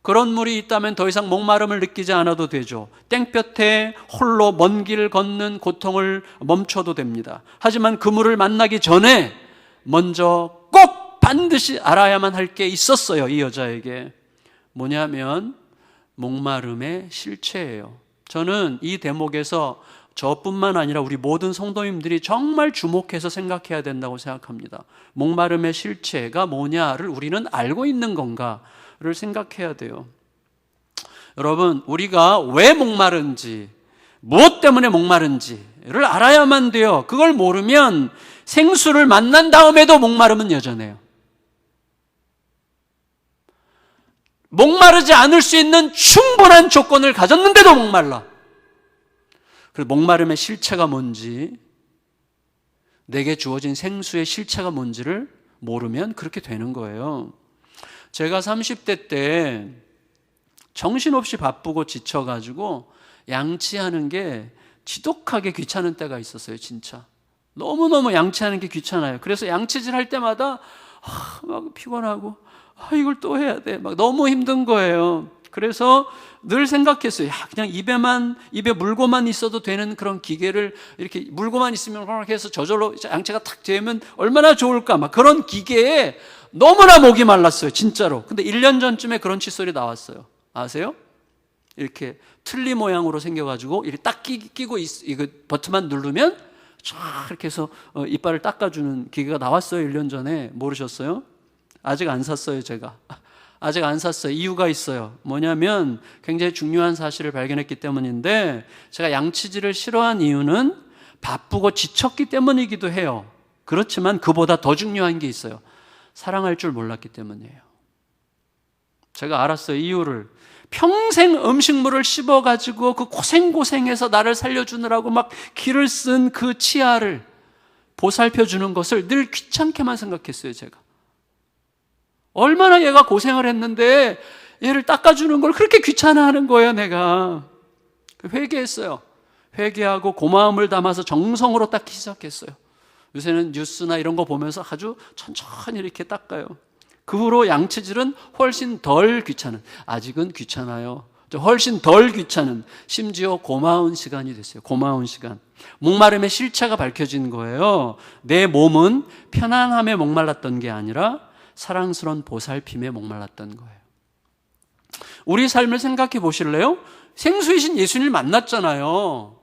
그런 물이 있다면 더 이상 목마름을 느끼지 않아도 되죠. 땡볕에 홀로 먼 길 걷는 고통을 멈춰도 됩니다. 하지만 그 물을 만나기 전에 먼저 꼭 반드시 알아야만 할 게 있었어요. 이 여자에게. 뭐냐면 목마름의 실체예요. 저는 이 대목에서 저뿐만 아니라 우리 모든 성도님들이 정말 주목해서 생각해야 된다고 생각합니다. 목마름의 실체가 뭐냐를 우리는 알고 있는 건가를 생각해야 돼요. 여러분, 우리가 왜 목마른지, 무엇 때문에 목마른지를 알아야만 돼요. 그걸 모르면 생수를 만난 다음에도 목마름은 여전해요. 목마르지 않을 수 있는 충분한 조건을 가졌는데도 목말라. 그래서 목마름의 실체가 뭔지, 내게 주어진 생수의 실체가 뭔지를 모르면 그렇게 되는 거예요. 제가 30대 때 정신없이 바쁘고 지쳐가지고 양치하는 게 지독하게 귀찮은 때가 있었어요. 진짜 너무너무 양치하는 게 귀찮아요. 그래서 양치질 할 때마다 막 피곤하고 이걸 또 해야 돼, 막 너무 힘든 거예요. 그래서 늘 생각했어요. 그냥 입에 물고만 있어도 되는 그런 기계를, 이렇게 물고만 있으면 그렇게 해서 저절로 양치가 탁 되면 얼마나 좋을까, 막 그런 기계에 너무나 목이 말랐어요. 진짜로. 근데 1년 전쯤에 그런 칫솔이 나왔어요. 아세요? 이렇게 틀니 모양으로 생겨가지고 이렇게 딱 끼고 이거 버튼만 누르면 쫙 이렇게 해서 이빨을 닦아주는 기계가 나왔어요. 1년 전에. 모르셨어요? 아직 안 샀어요. 제가 아직 안 샀어요. 이유가 있어요. 뭐냐면 굉장히 중요한 사실을 발견했기 때문인데, 제가 양치질을 싫어한 이유는 바쁘고 지쳤기 때문이기도 해요. 그렇지만 그보다 더 중요한 게 있어요. 사랑할 줄 몰랐기 때문이에요. 제가 알았어요. 이유를. 평생 음식물을 씹어가지고 그 고생해서 나를 살려주느라고 막 기를 쓴 그 치아를 보살펴주는 것을 늘 귀찮게만 생각했어요. 제가 얼마나 얘가 고생을 했는데 얘를 닦아주는 걸 그렇게 귀찮아하는 거예요. 내가 회개했어요. 회개하고 고마움을 담아서 정성으로 닦기 시작했어요. 요새는 뉴스나 이런 거 보면서 아주 천천히 이렇게 닦아요. 그 후로 양치질은 훨씬 덜 귀찮은, 아직은 귀찮아요, 훨씬 덜 귀찮은, 심지어 고마운 시간이 됐어요. 고마운 시간. 목마름의 실체가 밝혀진 거예요. 내 몸은 편안함에 목말랐던 게 아니라 사랑스러운 보살핌에 목말랐던 거예요. 우리 삶을 생각해 보실래요? 생수이신 예수님을 만났잖아요.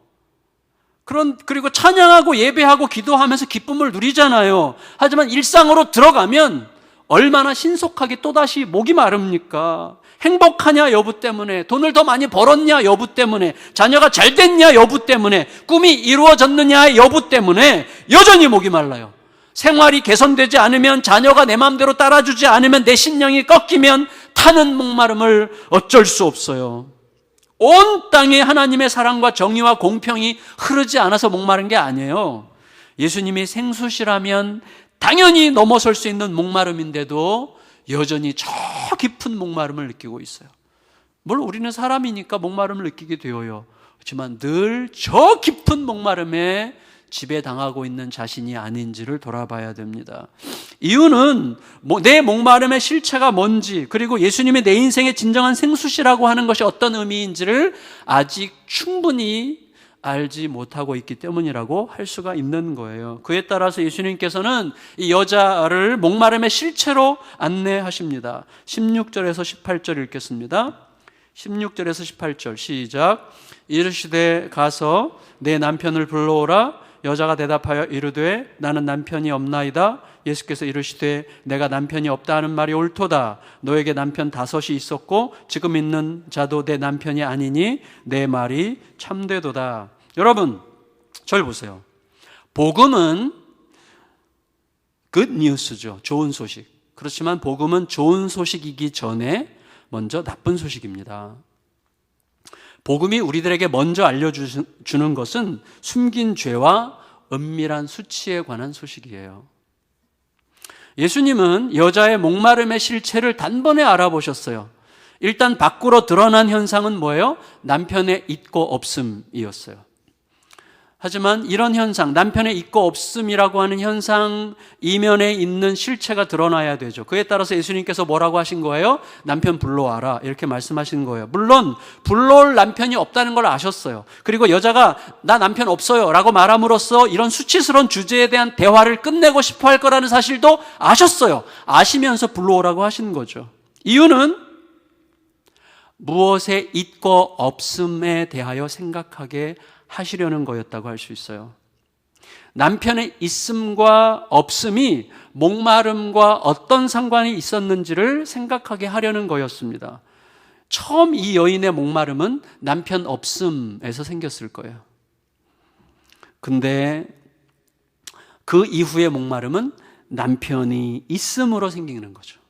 그리고 찬양하고 예배하고 기도하면서 기쁨을 누리잖아요. 하지만 일상으로 들어가면 얼마나 신속하게 또다시 목이 마릅니까? 행복하냐 여부 때문에, 돈을 더 많이 벌었냐 여부 때문에, 자녀가 잘 됐냐 여부 때문에, 꿈이 이루어졌느냐 여부 때문에 여전히 목이 말라요. 생활이 개선되지 않으면, 자녀가 내 마음대로 따라주지 않으면, 내 신령이 꺾이면 타는 목마름을 어쩔 수 없어요. 온 땅에 하나님의 사랑과 정의와 공평이 흐르지 않아서 목마른 게 아니에요. 예수님이 생수시라면 당연히 넘어설 수 있는 목마름인데도 여전히 저 깊은 목마름을 느끼고 있어요. 물론 우리는 사람이니까 목마름을 느끼게 되어요. 그렇지만 늘 저 깊은 목마름에 지배당하고 있는 자신이 아닌지를 돌아봐야 됩니다. 이유는 내 목마름의 실체가 뭔지, 그리고 예수님이 내 인생의 진정한 생수시라고 하는 것이 어떤 의미인지를 아직 충분히 알지 못하고 있기 때문이라고 할 수가 있는 거예요. 그에 따라서 예수님께서는 이 여자를 목마름의 실체로 안내하십니다. 16절에서 18절 읽겠습니다. 16절에서 18절 시작. 이르시되 가서 내 남편을 불러오라. 여자가 대답하여 이르되 나는 남편이 없나이다. 예수께서 이르시되 내가 남편이 없다 하는 말이 옳도다. 너에게 남편 5이 있었고 지금 있는 자도 내 남편이 아니니 내 말이 참되도다. 여러분, 저를 보세요. 복음은 good news죠. 좋은 소식. 그렇지만 복음은 좋은 소식이기 전에 먼저 나쁜 소식입니다. 복음이 우리들에게 먼저 알려주는 것은 숨긴 죄와 은밀한 수치에 관한 소식이에요. 예수님은 여자의 목마름의 실체를 단번에 알아보셨어요. 일단 밖으로 드러난 현상은 뭐예요? 남편의 있고 없음이었어요. 하지만 이런 현상, 남편의 있고 없음이라고 하는 현상 이면에 있는 실체가 드러나야 되죠. 그에 따라서 예수님께서 뭐라고 하신 거예요? 남편 불러와라, 이렇게 말씀하신 거예요. 물론 불러올 남편이 없다는 걸 아셨어요. 그리고 여자가 나 남편 없어요 라고 말함으로써 이런 수치스러운 주제에 대한 대화를 끝내고 싶어 할 거라는 사실도 아셨어요. 아시면서 불러오라고 하신 거죠. 이유는 무엇의 있고 없음에 대하여 생각하게 하시려는 거였다고 할 수 있어요. 남편의 있음과 없음이 목마름과 어떤 상관이 있었는지를 생각하게 하려는 거였습니다. 처음 이 여인의 목마름은 남편 없음에서 생겼을 거예요. 근데 그 이후의 목마름은 남편이 있음으로 생기는 거죠.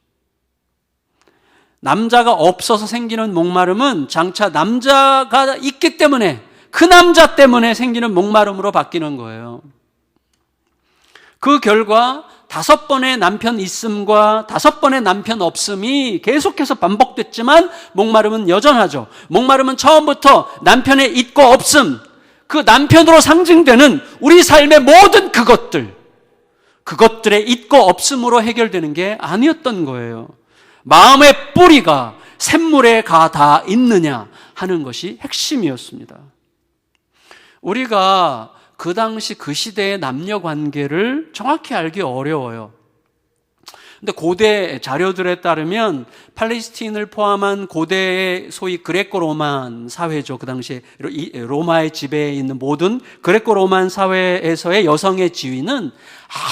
남자가 없어서 생기는 목마름은 장차 남자가 있기 때문에, 그 남자 때문에 생기는 목마름으로 바뀌는 거예요. 그 결과 5번의 남편 있음과 5번의 남편 없음이 계속해서 반복됐지만 목마름은 여전하죠. 목마름은 처음부터 남편의 있고 없음, 그 남편으로 상징되는 우리 삶의 모든 그것들의 있고 없음으로 해결되는 게 아니었던 거예요. 마음의 뿌리가 샘물에 가 다 있느냐 하는 것이 핵심이었습니다. 우리가 그 당시 그 시대의 남녀 관계를 정확히 알기 어려워요. 근데 고대 자료들에 따르면 팔레스틴을 포함한 고대의 소위 그레코 로만 사회죠. 그 당시에 로마의 지배에 있는 모든 그레코 로만 사회에서의 여성의 지위는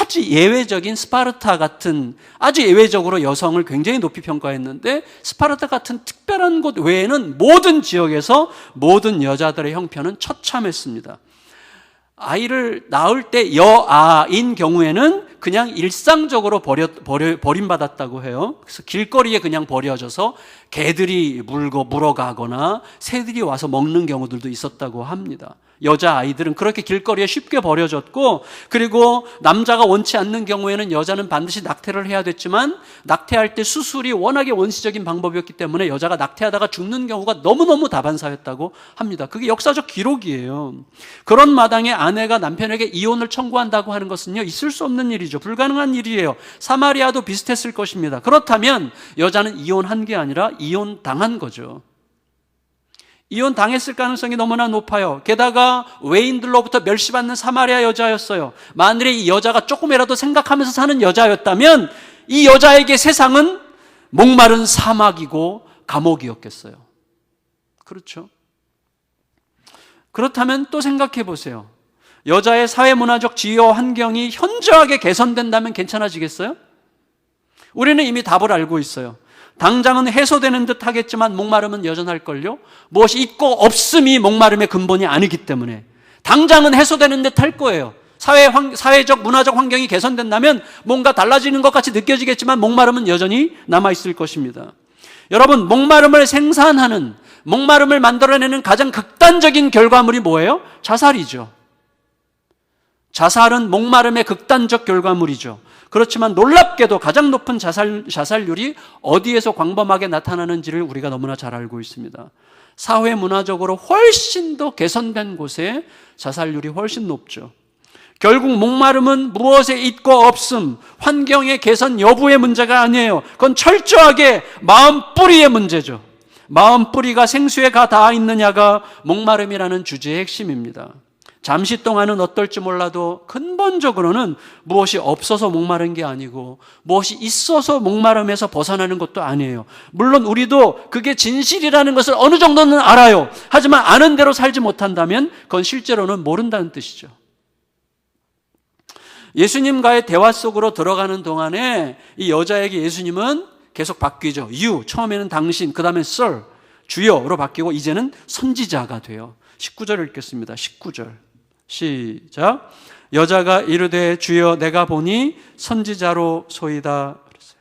아주 예외적인 스파르타 같은, 아주 예외적으로 여성을 굉장히 높이 평가했는데, 스파르타 같은 특별한 곳 외에는 모든 지역에서 모든 여자들의 형편은 처참했습니다. 아이를 낳을 때 여아인 경우에는 그냥 일상적으로 버림받았다고 해요. 그래서 길거리에 그냥 버려져서 개들이 물어가거나 새들이 와서 먹는 경우들도 있었다고 합니다. 여자아이들은 그렇게 길거리에 쉽게 버려졌고, 그리고 남자가 원치 않는 경우에는 여자는 반드시 낙태를 해야 됐지만, 낙태할 때 수술이 워낙에 원시적인 방법이었기 때문에 여자가 낙태하다가 죽는 경우가 너무너무 다반사였다고 합니다. 그게 역사적 기록이에요. 그런 마당에 아내가 남편에게 이혼을 청구한다고 하는 것은요, 있을 수 없는 일이죠. 불가능한 일이에요. 사마리아도 비슷했을 것입니다. 그렇다면 여자는 이혼한 게 아니라 이혼당한 거죠. 이혼 당했을 가능성이 너무나 높아요. 게다가 외인들로부터 멸시받는 사마리아 여자였어요. 만일에 이 여자가 조금이라도 생각하면서 사는 여자였다면 이 여자에게 세상은 목마른 사막이고 감옥이었겠어요. 그렇죠? 그렇다면 또 생각해 보세요. 여자의 사회문화적 지위와 환경이 현저하게 개선된다면 괜찮아지겠어요? 우리는 이미 답을 알고 있어요. 당장은 해소되는 듯 하겠지만 목마름은 여전할걸요. 무엇이 있고 없음이 목마름의 근본이 아니기 때문에 당장은 해소되는 듯 할 거예요. 사회적 문화적 환경이 개선된다면 뭔가 달라지는 것 같이 느껴지겠지만 목마름은 여전히 남아있을 것입니다. 여러분, 목마름을 생산하는, 목마름을 만들어내는 가장 극단적인 결과물이 뭐예요? 자살이죠. 자살은 목마름의 극단적 결과물이죠. 그렇지만 놀랍게도 가장 높은 자살률이 어디에서 광범하게 나타나는지를 우리가 너무나 잘 알고 있습니다. 사회 문화적으로 훨씬 더 개선된 곳에 자살률이 훨씬 높죠. 결국 목마름은 무엇에 있고 없음, 환경의 개선 여부의 문제가 아니에요. 그건 철저하게 마음 뿌리의 문제죠. 마음 뿌리가 생수에 가 닿아 있느냐가 목마름이라는 주제의 핵심입니다. 잠시 동안은 어떨지 몰라도 근본적으로는 무엇이 없어서 목마른 게 아니고 무엇이 있어서 목마름에서 벗어나는 것도 아니에요. 물론 우리도 그게 진실이라는 것을 어느 정도는 알아요. 하지만 아는 대로 살지 못한다면 그건 실제로는 모른다는 뜻이죠. 예수님과의 대화 속으로 들어가는 동안에 이 여자에게 예수님은 계속 바뀌죠. You, 처음에는 당신, 그 다음에 Sir, 주여로 바뀌고 이제는 선지자가 돼요. 19절 읽겠습니다. 19절 시작. 여자가 이르되 주여 내가 보니 선지자로 소이다. 그랬어요.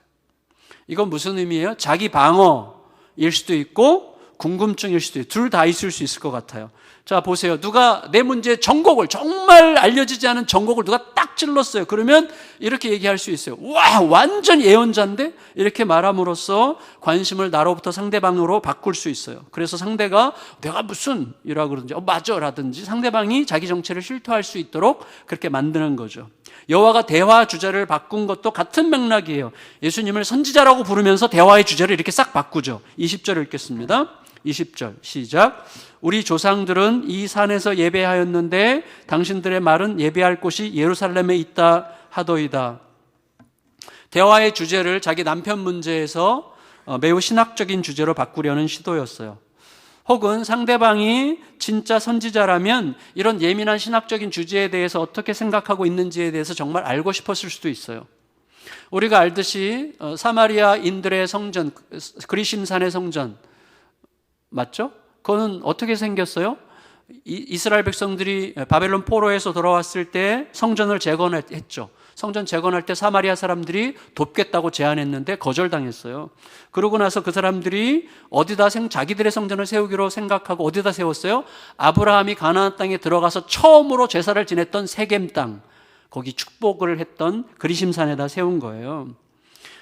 이건 무슨 의미예요? 자기 방어일 수도 있고 궁금증일 수도 있고 둘 다 있을 수 있을 것 같아요. 자, 보세요. 누가 내 문제의 정곡을, 정말 알려지지 않은 정곡을 누가 딱 찔렀어요. 그러면 이렇게 얘기할 수 있어요. 와, 완전 예언자인데? 이렇게 말함으로써 관심을 나로부터 상대방으로 바꿀 수 있어요. 그래서 상대가 내가 무슨 이라고 그러든지 맞아 라든지 상대방이 자기 정체를 실토할 수 있도록 그렇게 만드는 거죠. 여호와가 대화 주제를 바꾼 것도 같은 맥락이에요. 예수님을 선지자라고 부르면서 대화의 주제를 이렇게 싹 바꾸죠. 20절 읽겠습니다. 20절 시작. 우리 조상들은 이 산에서 예배하였는데 당신들의 말은 예배할 곳이 예루살렘에 있다 하더이다. 대화의 주제를 자기 남편 문제에서 매우 신학적인 주제로 바꾸려는 시도였어요. 혹은 상대방이 진짜 선지자라면 이런 예민한 신학적인 주제에 대해서 어떻게 생각하고 있는지에 대해서 정말 알고 싶었을 수도 있어요. 우리가 알듯이 사마리아인들의 성전, 그리심산의 성전, 맞죠? 그거는 어떻게 생겼어요? 이스라엘 백성들이 바벨론 포로에서 돌아왔을 때 성전을 재건했죠. 성전 재건할 때 사마리아 사람들이 돕겠다고 제안했는데 거절당했어요. 그러고 나서 그 사람들이 자기들의 성전을 세우기로 생각하고 어디다 세웠어요? 아브라함이 가나안 땅에 들어가서 처음으로 제사를 지냈던 세겜 땅, 거기 축복을 했던 그리심산에다 세운 거예요.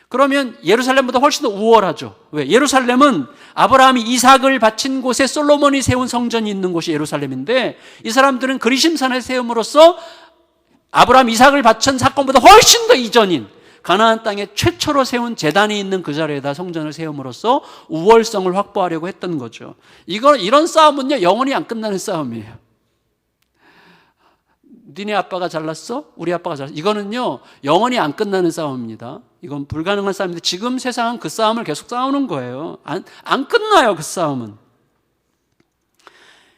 그러면 예루살렘보다 훨씬 더 우월하죠. 왜? 예루살렘은 아브라함이 이삭을 바친 곳에 솔로몬이 세운 성전이 있는 곳이 예루살렘인데, 이 사람들은 그리심산에 세움으로써 아브라함 이삭을 바친 사건보다 훨씬 더 이전인 가나안 땅에 최초로 세운 제단이 있는 그 자리에다 성전을 세움으로써 우월성을 확보하려고 했던 거죠. 이런 싸움은요, 영원히 안 끝나는 싸움이에요. 니네 아빠가 잘났어? 우리 아빠가 잘났어? 이거는요, 영원히 안 끝나는 싸움입니다. 이건 불가능한 싸움인데, 지금 세상은 그 싸움을 계속 싸우는 거예요. 안 끝나요, 그 싸움은.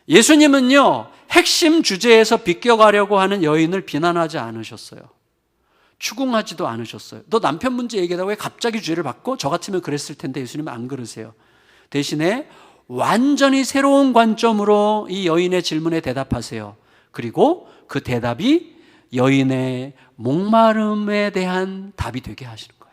예수님은요, 핵심 주제에서 비껴가려고 하는 여인을 비난하지 않으셨어요. 추궁하지도 않으셨어요. 너 남편 문제 얘기하다가 왜 갑자기 주제를 바꿔? 저 같으면 그랬을 텐데 예수님은 안 그러세요. 대신에 완전히 새로운 관점으로 이 여인의 질문에 대답하세요. 그리고 그 대답이 여인의 목마름에 대한 답이 되게 하시는 거예요.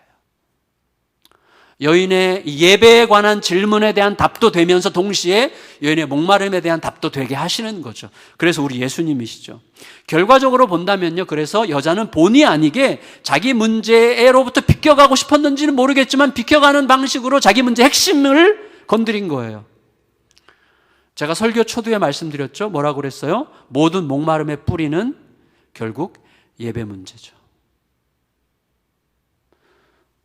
여인의 예배에 관한 질문에 대한 답도 되면서 동시에 여인의 목마름에 대한 답도 되게 하시는 거죠. 그래서 우리 예수님이시죠. 결과적으로 본다면요, 그래서 여자는 본의 아니게 자기 문제로부터 비껴가고 싶었는지는 모르겠지만 비껴가는 방식으로 자기 문제 핵심을 건드린 거예요. 제가 설교 초두에 말씀드렸죠. 뭐라고 그랬어요? 모든 목마름의 뿌리는 결국 예배 문제죠.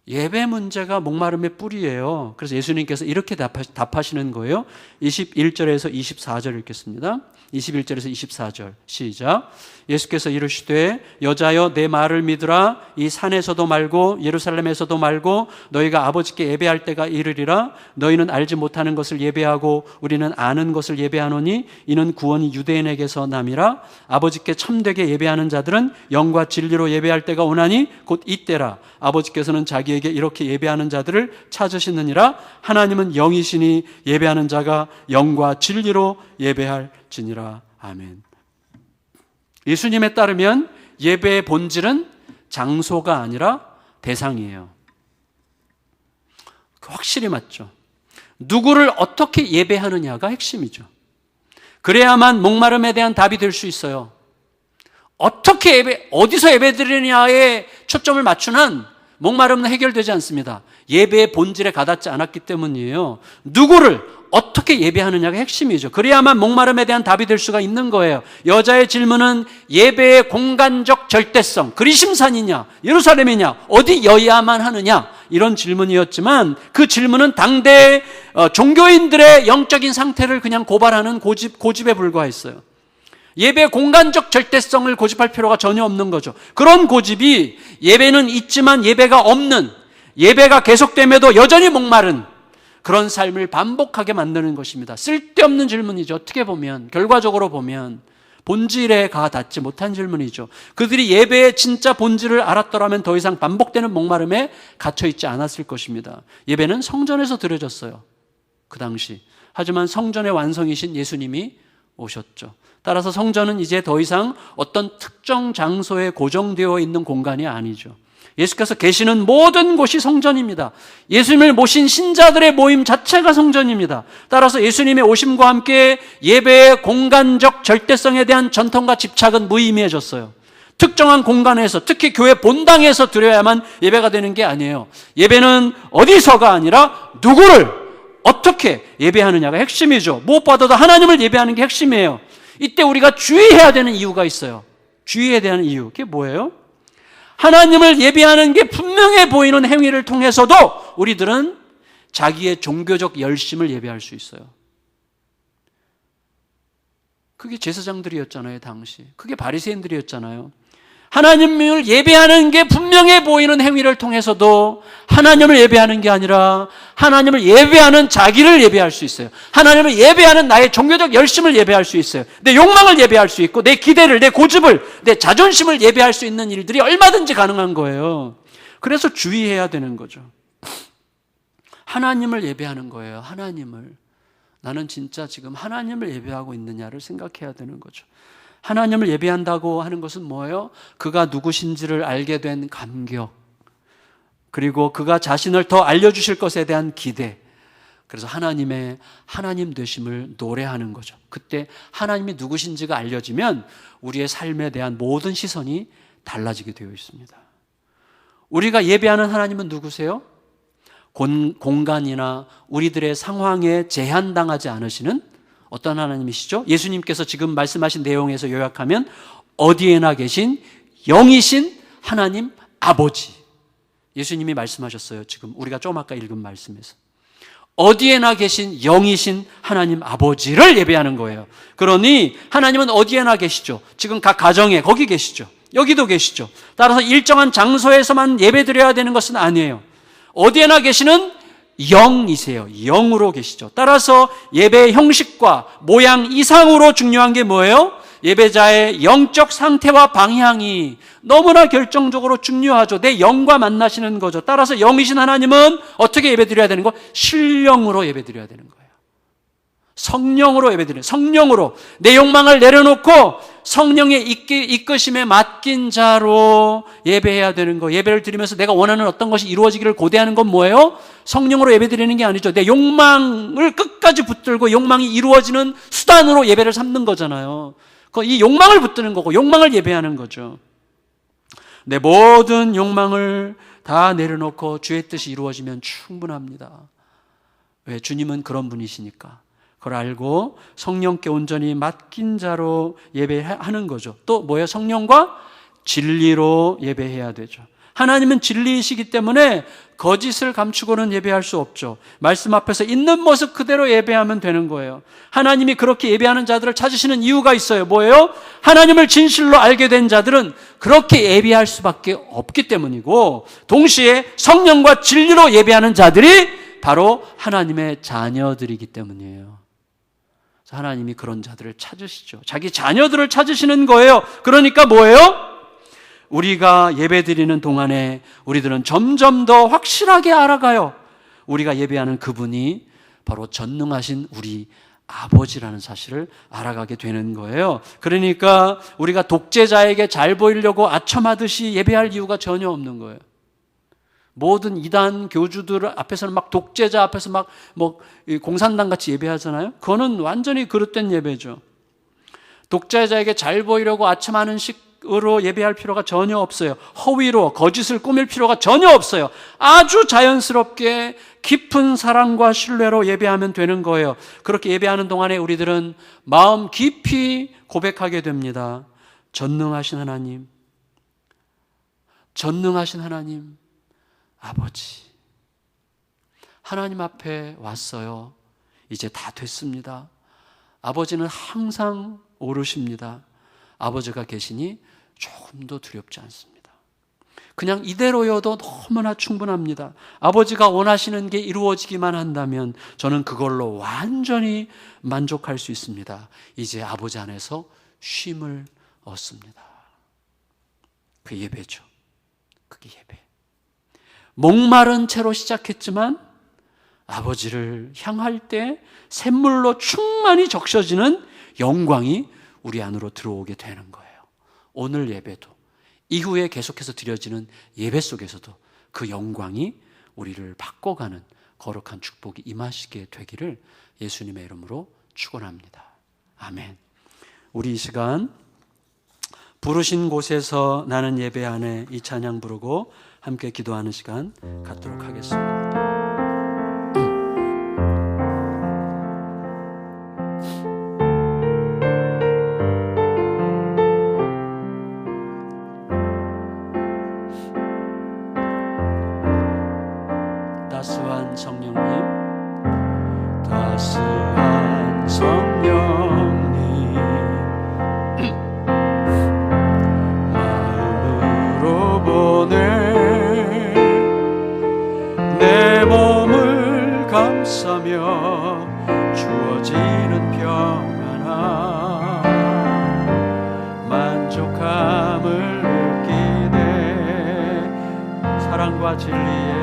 예배 문제가 목마름의 뿌리예요. 그래서 예수님께서 이렇게 답하시는 거예요. 21절에서 24절 읽겠습니다. 21절에서 24절 시작. 예수께서 이르시되 여자여 내 말을 믿으라. 이 산에서도 말고 예루살렘에서도 말고 너희가 아버지께 예배할 때가 이르리라. 너희는 알지 못하는 것을 예배하고 우리는 아는 것을 예배하노니 이는 구원이 유대인에게서 남이라. 아버지께 참되게 예배하는 자들은 영과 진리로 예배할 때가 오나니 곧 이때라. 아버지께서는 자기에게 이렇게 예배하는 자들을 찾으시느니라. 하나님은 영이시니 예배하는 자가 영과 진리로 예배할지니라. 아멘. 예수님에 따르면 예배의 본질은 장소가 아니라 대상이에요. 확실히 맞죠. 누구를 어떻게 예배하느냐가 핵심이죠. 그래야만 목마름에 대한 답이 될 수 있어요. 어떻게 어디서 예배드리느냐에 초점을 맞추는 목마름은 해결되지 않습니다. 예배의 본질에 가닿지 않았기 때문이에요. 누구를 어떻게 예배하느냐가 핵심이죠. 그래야만 목마름에 대한 답이 될 수가 있는 거예요. 여자의 질문은 예배의 공간적 절대성, 그리심산이냐, 예루살렘이냐, 어디여야만 하느냐, 이런 질문이었지만 그 질문은 당대 종교인들의 영적인 상태를 그냥 고발하는 고집에 불과했어요. 예배의 공간적 절대성을 고집할 필요가 전혀 없는 거죠. 그런 고집이 예배는 있지만 예배가 없는, 예배가 계속됨에도 여전히 목마른 그런 삶을 반복하게 만드는 것입니다. 쓸데없는 질문이죠. 어떻게 보면, 결과적으로 보면 본질에 닿지 못한 질문이죠. 그들이 예배의 진짜 본질을 알았더라면 더 이상 반복되는 목마름에 갇혀있지 않았을 것입니다. 예배는 성전에서 드려졌어요, 그 당시. 하지만 성전의 완성이신 예수님이 오셨죠. 따라서 성전은 이제 더 이상 어떤 특정 장소에 고정되어 있는 공간이 아니죠. 예수께서 계시는 모든 곳이 성전입니다. 예수님을 모신 신자들의 모임 자체가 성전입니다. 따라서 예수님의 오심과 함께 예배의 공간적 절대성에 대한 전통과 집착은 무의미해졌어요. 특정한 공간에서, 특히 교회 본당에서 드려야만 예배가 되는 게 아니에요. 예배는 어디서가 아니라 누구를 어떻게 예배하느냐가 핵심이죠. 무엇보다도 하나님을 예배하는 게 핵심이에요. 이때 우리가 주의해야 되는 이유가 있어요. 주의해야 되는 이유, 그게 뭐예요? 하나님을 예배하는 게 분명해 보이는 행위를 통해서도 우리들은 자기의 종교적 열심을 예배할 수 있어요. 그게 제사장들이었잖아요, 당시. 그게 바리새인들이었잖아요. 하나님을 예배하는 게 분명해 보이는 행위를 통해서도 하나님을 예배하는 게 아니라 하나님을 예배하는 자기를 예배할 수 있어요. 하나님을 예배하는 나의 종교적 열심을 예배할 수 있어요. 내 욕망을 예배할 수 있고 내 기대를, 내 고집을, 내 자존심을 예배할 수 있는 일들이 얼마든지 가능한 거예요. 그래서 주의해야 되는 거죠. 하나님을 예배하는 거예요. 하나님을. 나는 진짜 지금 하나님을 예배하고 있느냐를 생각해야 되는 거죠. 하나님을 예배한다고 하는 것은 뭐예요? 그가 누구신지를 알게 된 감격, 그리고 그가 자신을 더 알려주실 것에 대한 기대, 그래서 하나님의 하나님 되심을 노래하는 거죠. 그때 하나님이 누구신지가 알려지면 우리의 삶에 대한 모든 시선이 달라지게 되어 있습니다. 우리가 예배하는 하나님은 누구세요? 공간이나 우리들의 상황에 제한당하지 않으시는 어떤 하나님이시죠? 예수님께서 지금 말씀하신 내용에서 요약하면 어디에나 계신 영이신 하나님 아버지. 예수님이 말씀하셨어요. 지금 우리가 조금 아까 읽은 말씀에서 어디에나 계신 영이신 하나님 아버지를 예배하는 거예요. 그러니 하나님은 어디에나 계시죠. 지금 각 가정에 거기 계시죠. 여기도 계시죠. 따라서 일정한 장소에서만 예배드려야 되는 것은 아니에요. 어디에나 계시는 영이세요. 영으로 계시죠. 따라서 예배의 형식과 모양 이상으로 중요한 게 뭐예요? 예배자의 영적 상태와 방향이 너무나 결정적으로 중요하죠. 내 영과 만나시는 거죠. 따라서 영이신 하나님은 어떻게 예배드려야 되는 거? 신령으로 예배드려야 되는 거예요. 성령으로 예배드려요. 성령으로 내 욕망을 내려놓고 성령의 이끄심에 맡긴 자로 예배해야 되는 거. 예배를 드리면서 내가 원하는 어떤 것이 이루어지기를 고대하는 건 뭐예요? 성령으로 예배드리는 게 아니죠. 내 욕망을 끝까지 붙들고 욕망이 이루어지는 수단으로 예배를 삼는 거잖아요. 이 욕망을 붙드는 거고 욕망을 예배하는 거죠. 내 모든 욕망을 다 내려놓고 주의 뜻이 이루어지면 충분합니다. 왜? 주님은 그런 분이시니까. 그걸 알고 성령께 온전히 맡긴 자로 예배하는 거죠. 또 뭐예요? 성령과 진리로 예배해야 되죠. 하나님은 진리이시기 때문에 거짓을 감추고는 예배할 수 없죠. 말씀 앞에서 있는 모습 그대로 예배하면 되는 거예요. 하나님이 그렇게 예배하는 자들을 찾으시는 이유가 있어요. 뭐예요? 하나님을 진실로 알게 된 자들은 그렇게 예배할 수밖에 없기 때문이고, 동시에 성령과 진리로 예배하는 자들이 바로 하나님의 자녀들이기 때문이에요. 하나님이 그런 자들을 찾으시죠. 자기 자녀들을 찾으시는 거예요. 그러니까 뭐예요? 우리가 예배드리는 동안에 우리들은 점점 더 확실하게 알아가요. 우리가 예배하는 그분이 바로 전능하신 우리 아버지라는 사실을 알아가게 되는 거예요. 그러니까 우리가 독재자에게 잘 보이려고 아첨하듯이 예배할 이유가 전혀 없는 거예요. 모든 이단 교주들 앞에서는 막 독재자 앞에서 막 공산당 같이 예배하잖아요. 그거는 완전히 그릇된 예배죠. 독재자에게 잘 보이려고 아첨하는 식으로 예배할 필요가 전혀 없어요. 허위로 거짓을 꾸밀 필요가 전혀 없어요. 아주 자연스럽게 깊은 사랑과 신뢰로 예배하면 되는 거예요. 그렇게 예배하는 동안에 우리들은 마음 깊이 고백하게 됩니다. 전능하신 하나님, 전능하신 하나님 아버지, 하나님 앞에 왔어요. 이제 다 됐습니다. 아버지는 항상 오르십니다. 아버지가 계시니 조금도 두렵지 않습니다. 그냥 이대로여도 너무나 충분합니다. 아버지가 원하시는 게 이루어지기만 한다면 저는 그걸로 완전히 만족할 수 있습니다. 이제 아버지 안에서 쉼을 얻습니다. 그 예배죠. 그게 예배. 목마른 채로 시작했지만 아버지를 향할 때 샘물로 충만히 적셔지는 영광이 우리 안으로 들어오게 되는 거예요. 오늘 예배도 이후에 계속해서 드려지는 예배 속에서도 그 영광이 우리를 바꿔가는 거룩한 축복이 임하시게 되기를 예수님의 이름으로 축원합니다. 아멘. 우리 이 시간 부르신 곳에서 나는 예배하네 이 찬양 부르고 함께 기도하는 시간 갖도록 하겠습니다. 따스한 성령님, 따스한 성령님, 마음으로 보내 내 몸을 감싸며 주어지는 평안함, 만족함을 느끼네. 사랑과 진리에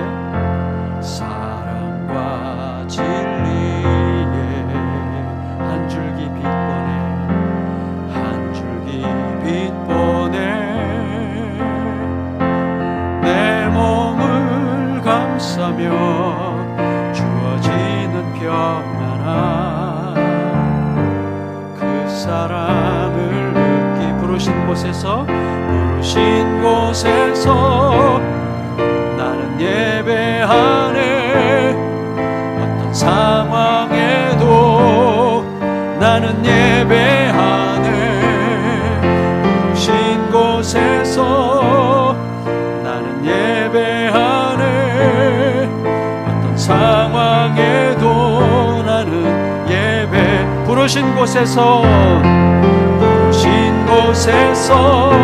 곳에서 부르신 곳에서 나는 예배하네. 어떤 상황에도 나는 예배하네. 부르신 곳에서 나는 예배하네. 어떤 상황에도 나는 예배. 부르신 곳에서 부르신 곳에서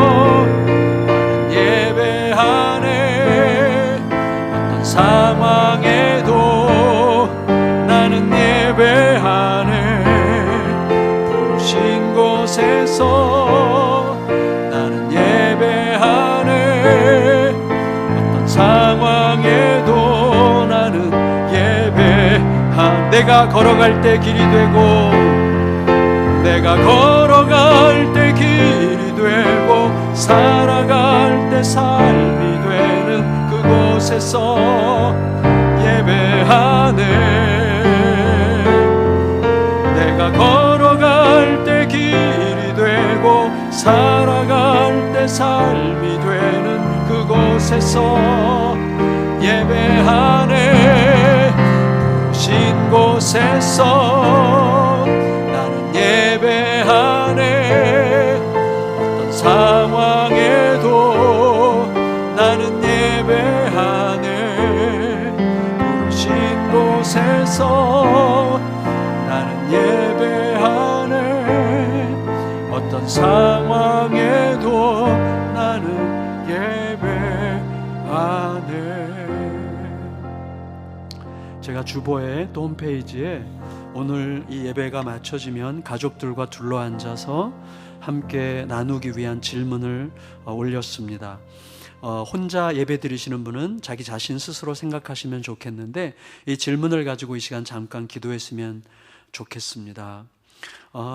나는 예배하네. 어떤 상황에도 나는 예배하네. 부르신 곳에서 나는 예배하네. 어떤 상황에도 나는 예배하네. 내가 걸어갈 때 길이 되고 내가 걸어갈 때 길이 되고 살아갈 때 삶이 되는 그곳에서 예배하네. 내가 걸어갈 때 길이 되고 살아갈 때 삶이 되는 그곳에서 예배하네. 부르신 곳에서 나는 예배하네. 어떤 상황에도 나는 예배하네. 부르신 곳에서 나는 예배하네. 어떤 상황에도 나는 예배하네. 제가 주보에 또 홈페이지에 오늘 이 예배가 마쳐지면 가족들과 둘러앉아서 함께 나누기 위한 질문을 올렸습니다. 혼자 예배 드리시는 분은 자기 자신 스스로 생각하시면 좋겠는데 이 질문을 가지고 이 시간 잠깐 기도했으면 좋겠습니다.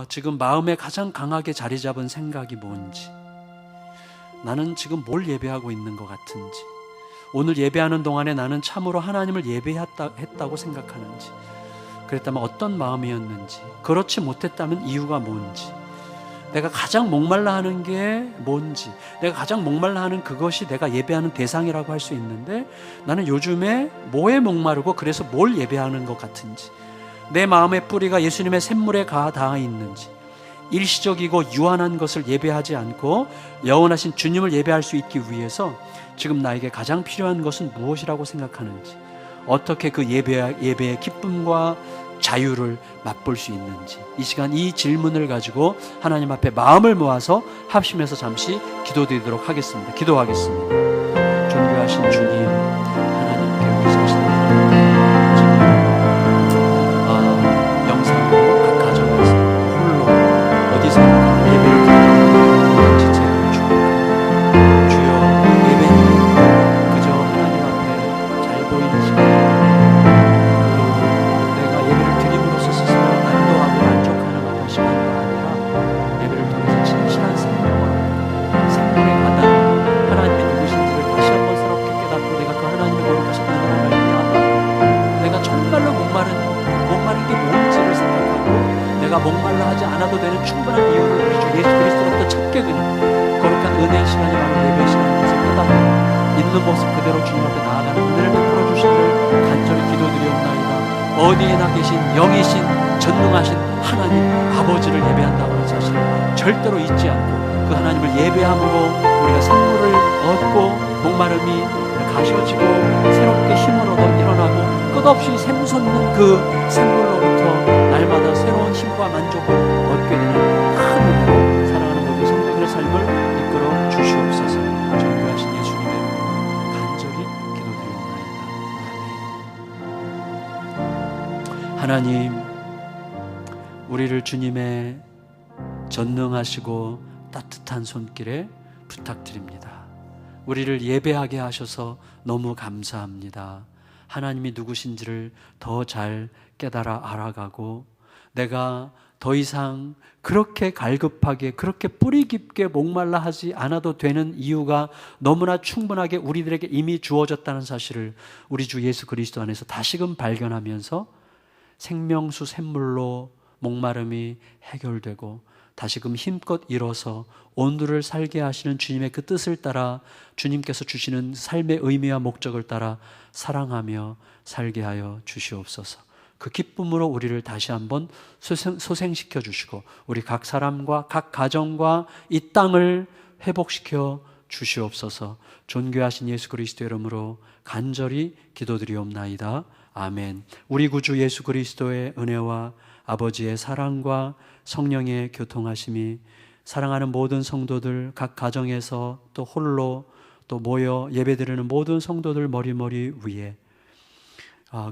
지금 마음에 가장 강하게 자리 잡은 생각이 뭔지, 나는 지금 뭘 예배하고 있는 것 같은지, 오늘 예배하는 동안에 나는 참으로 하나님을 예배했다고 생각하는지, 그랬다면 어떤 마음이었는지, 그렇지 못했다면 이유가 뭔지, 내가 가장 목말라 하는 게 뭔지, 내가 가장 목말라 하는 그것이 내가 예배하는 대상이라고 할 수 있는데 나는 요즘에 뭐에 목마르고 그래서 뭘 예배하는 것 같은지, 내 마음의 뿌리가 예수님의 샘물에 닿아 있는지, 일시적이고 유한한 것을 예배하지 않고 영원하신 주님을 예배할 수 있기 위해서 지금 나에게 가장 필요한 것은 무엇이라고 생각하는지, 어떻게 그 예배의 기쁨과 자유를 맛볼 수 있는지, 이 시간 이 질문을 가지고 하나님 앞에 마음을 모아서 합심해서 잠시 기도드리도록 하겠습니다. 기도하겠습니다. 존귀하신 주님, 하나님께 우리 자신을 지금 영상으로 각 가정에서 홀로 어디선가 예배를 드리는 지체를 축복합니다. 주여, 예배는 그저 하나님 앞에 잘 보이는 시간, 목말라 하지 않아도 되는 충분한 이유를 우리 주 예수 그리스도로부터 찾게 되는 거룩한 은혜의 시간이 바로 예배의 시간인 것을 깨닫고 있는 모습 그대로 주님 앞에 나아가는 은혜를 베풀어 주시기를 간절히 기도드리옵나이다. 어디에나 계신 영이신 전능하신 하나님 아버지를 예배한다고 하는 사실을 절대로 잊지 않고 그 하나님을 예배함으로 우리가 생물을 얻고 목마름이 가셔지고 새롭게 힘을 얻어 일어나고 끝없이 샘솟는 그 샘물로부터 날마다 새로운 힘과 만족을 얻게 되는 큰 은혜로 사랑하는 모든 성도들의 삶을 이끌어 주시옵소서. 존귀하신 예수님의 이름으로 간절히 기도드리옵나이다. 아멘. 하나님, 우리를 주님의 전능하시고 따뜻한 손길에 부탁드립니다. 우리를 예배하게 하셔서 너무 감사합니다. 하나님이 누구신지를 더 잘 깨달아 알아가고 내가 더 이상 그렇게 갈급하게 그렇게 뿌리 깊게 목말라 하지 않아도 되는 이유가 너무나 충분하게 우리들에게 이미 주어졌다는 사실을 우리 주 예수 그리스도 안에서 다시금 발견하면서 생명수 샘물로 목마름이 해결되고 다시금 힘껏 일어서 오늘을 살게 하시는 주님의 그 뜻을 따라 주님께서 주시는 삶의 의미와 목적을 따라 사랑하며 살게 하여 주시옵소서. 그 기쁨으로 우리를 다시 한번 소생시켜 주시고 우리 각 사람과 각 가정과 이 땅을 회복시켜 주시옵소서. 존귀하신 예수 그리스도의 이름으로 간절히 기도드리옵나이다. 아멘. 우리 구주 예수 그리스도의 은혜와 아버지의 사랑과 성령의 교통하심이 사랑하는 모든 성도들 각 가정에서 또 홀로 또 모여 예배드리는 모든 성도들 머리머리 위에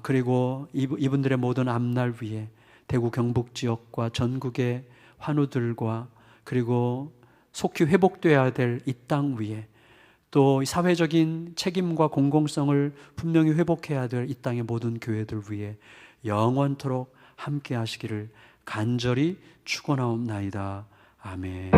그리고 이분들의 모든 앞날 위에 대구 경북 지역과 전국의 환우들과 그리고 속히 회복되어야 될 이 땅 위에 또 사회적인 책임과 공공성을 분명히 회복해야 될 이 땅의 모든 교회들 위에 영원토록 함께 하시기를 간절히 축원하옵나이다. 아멘.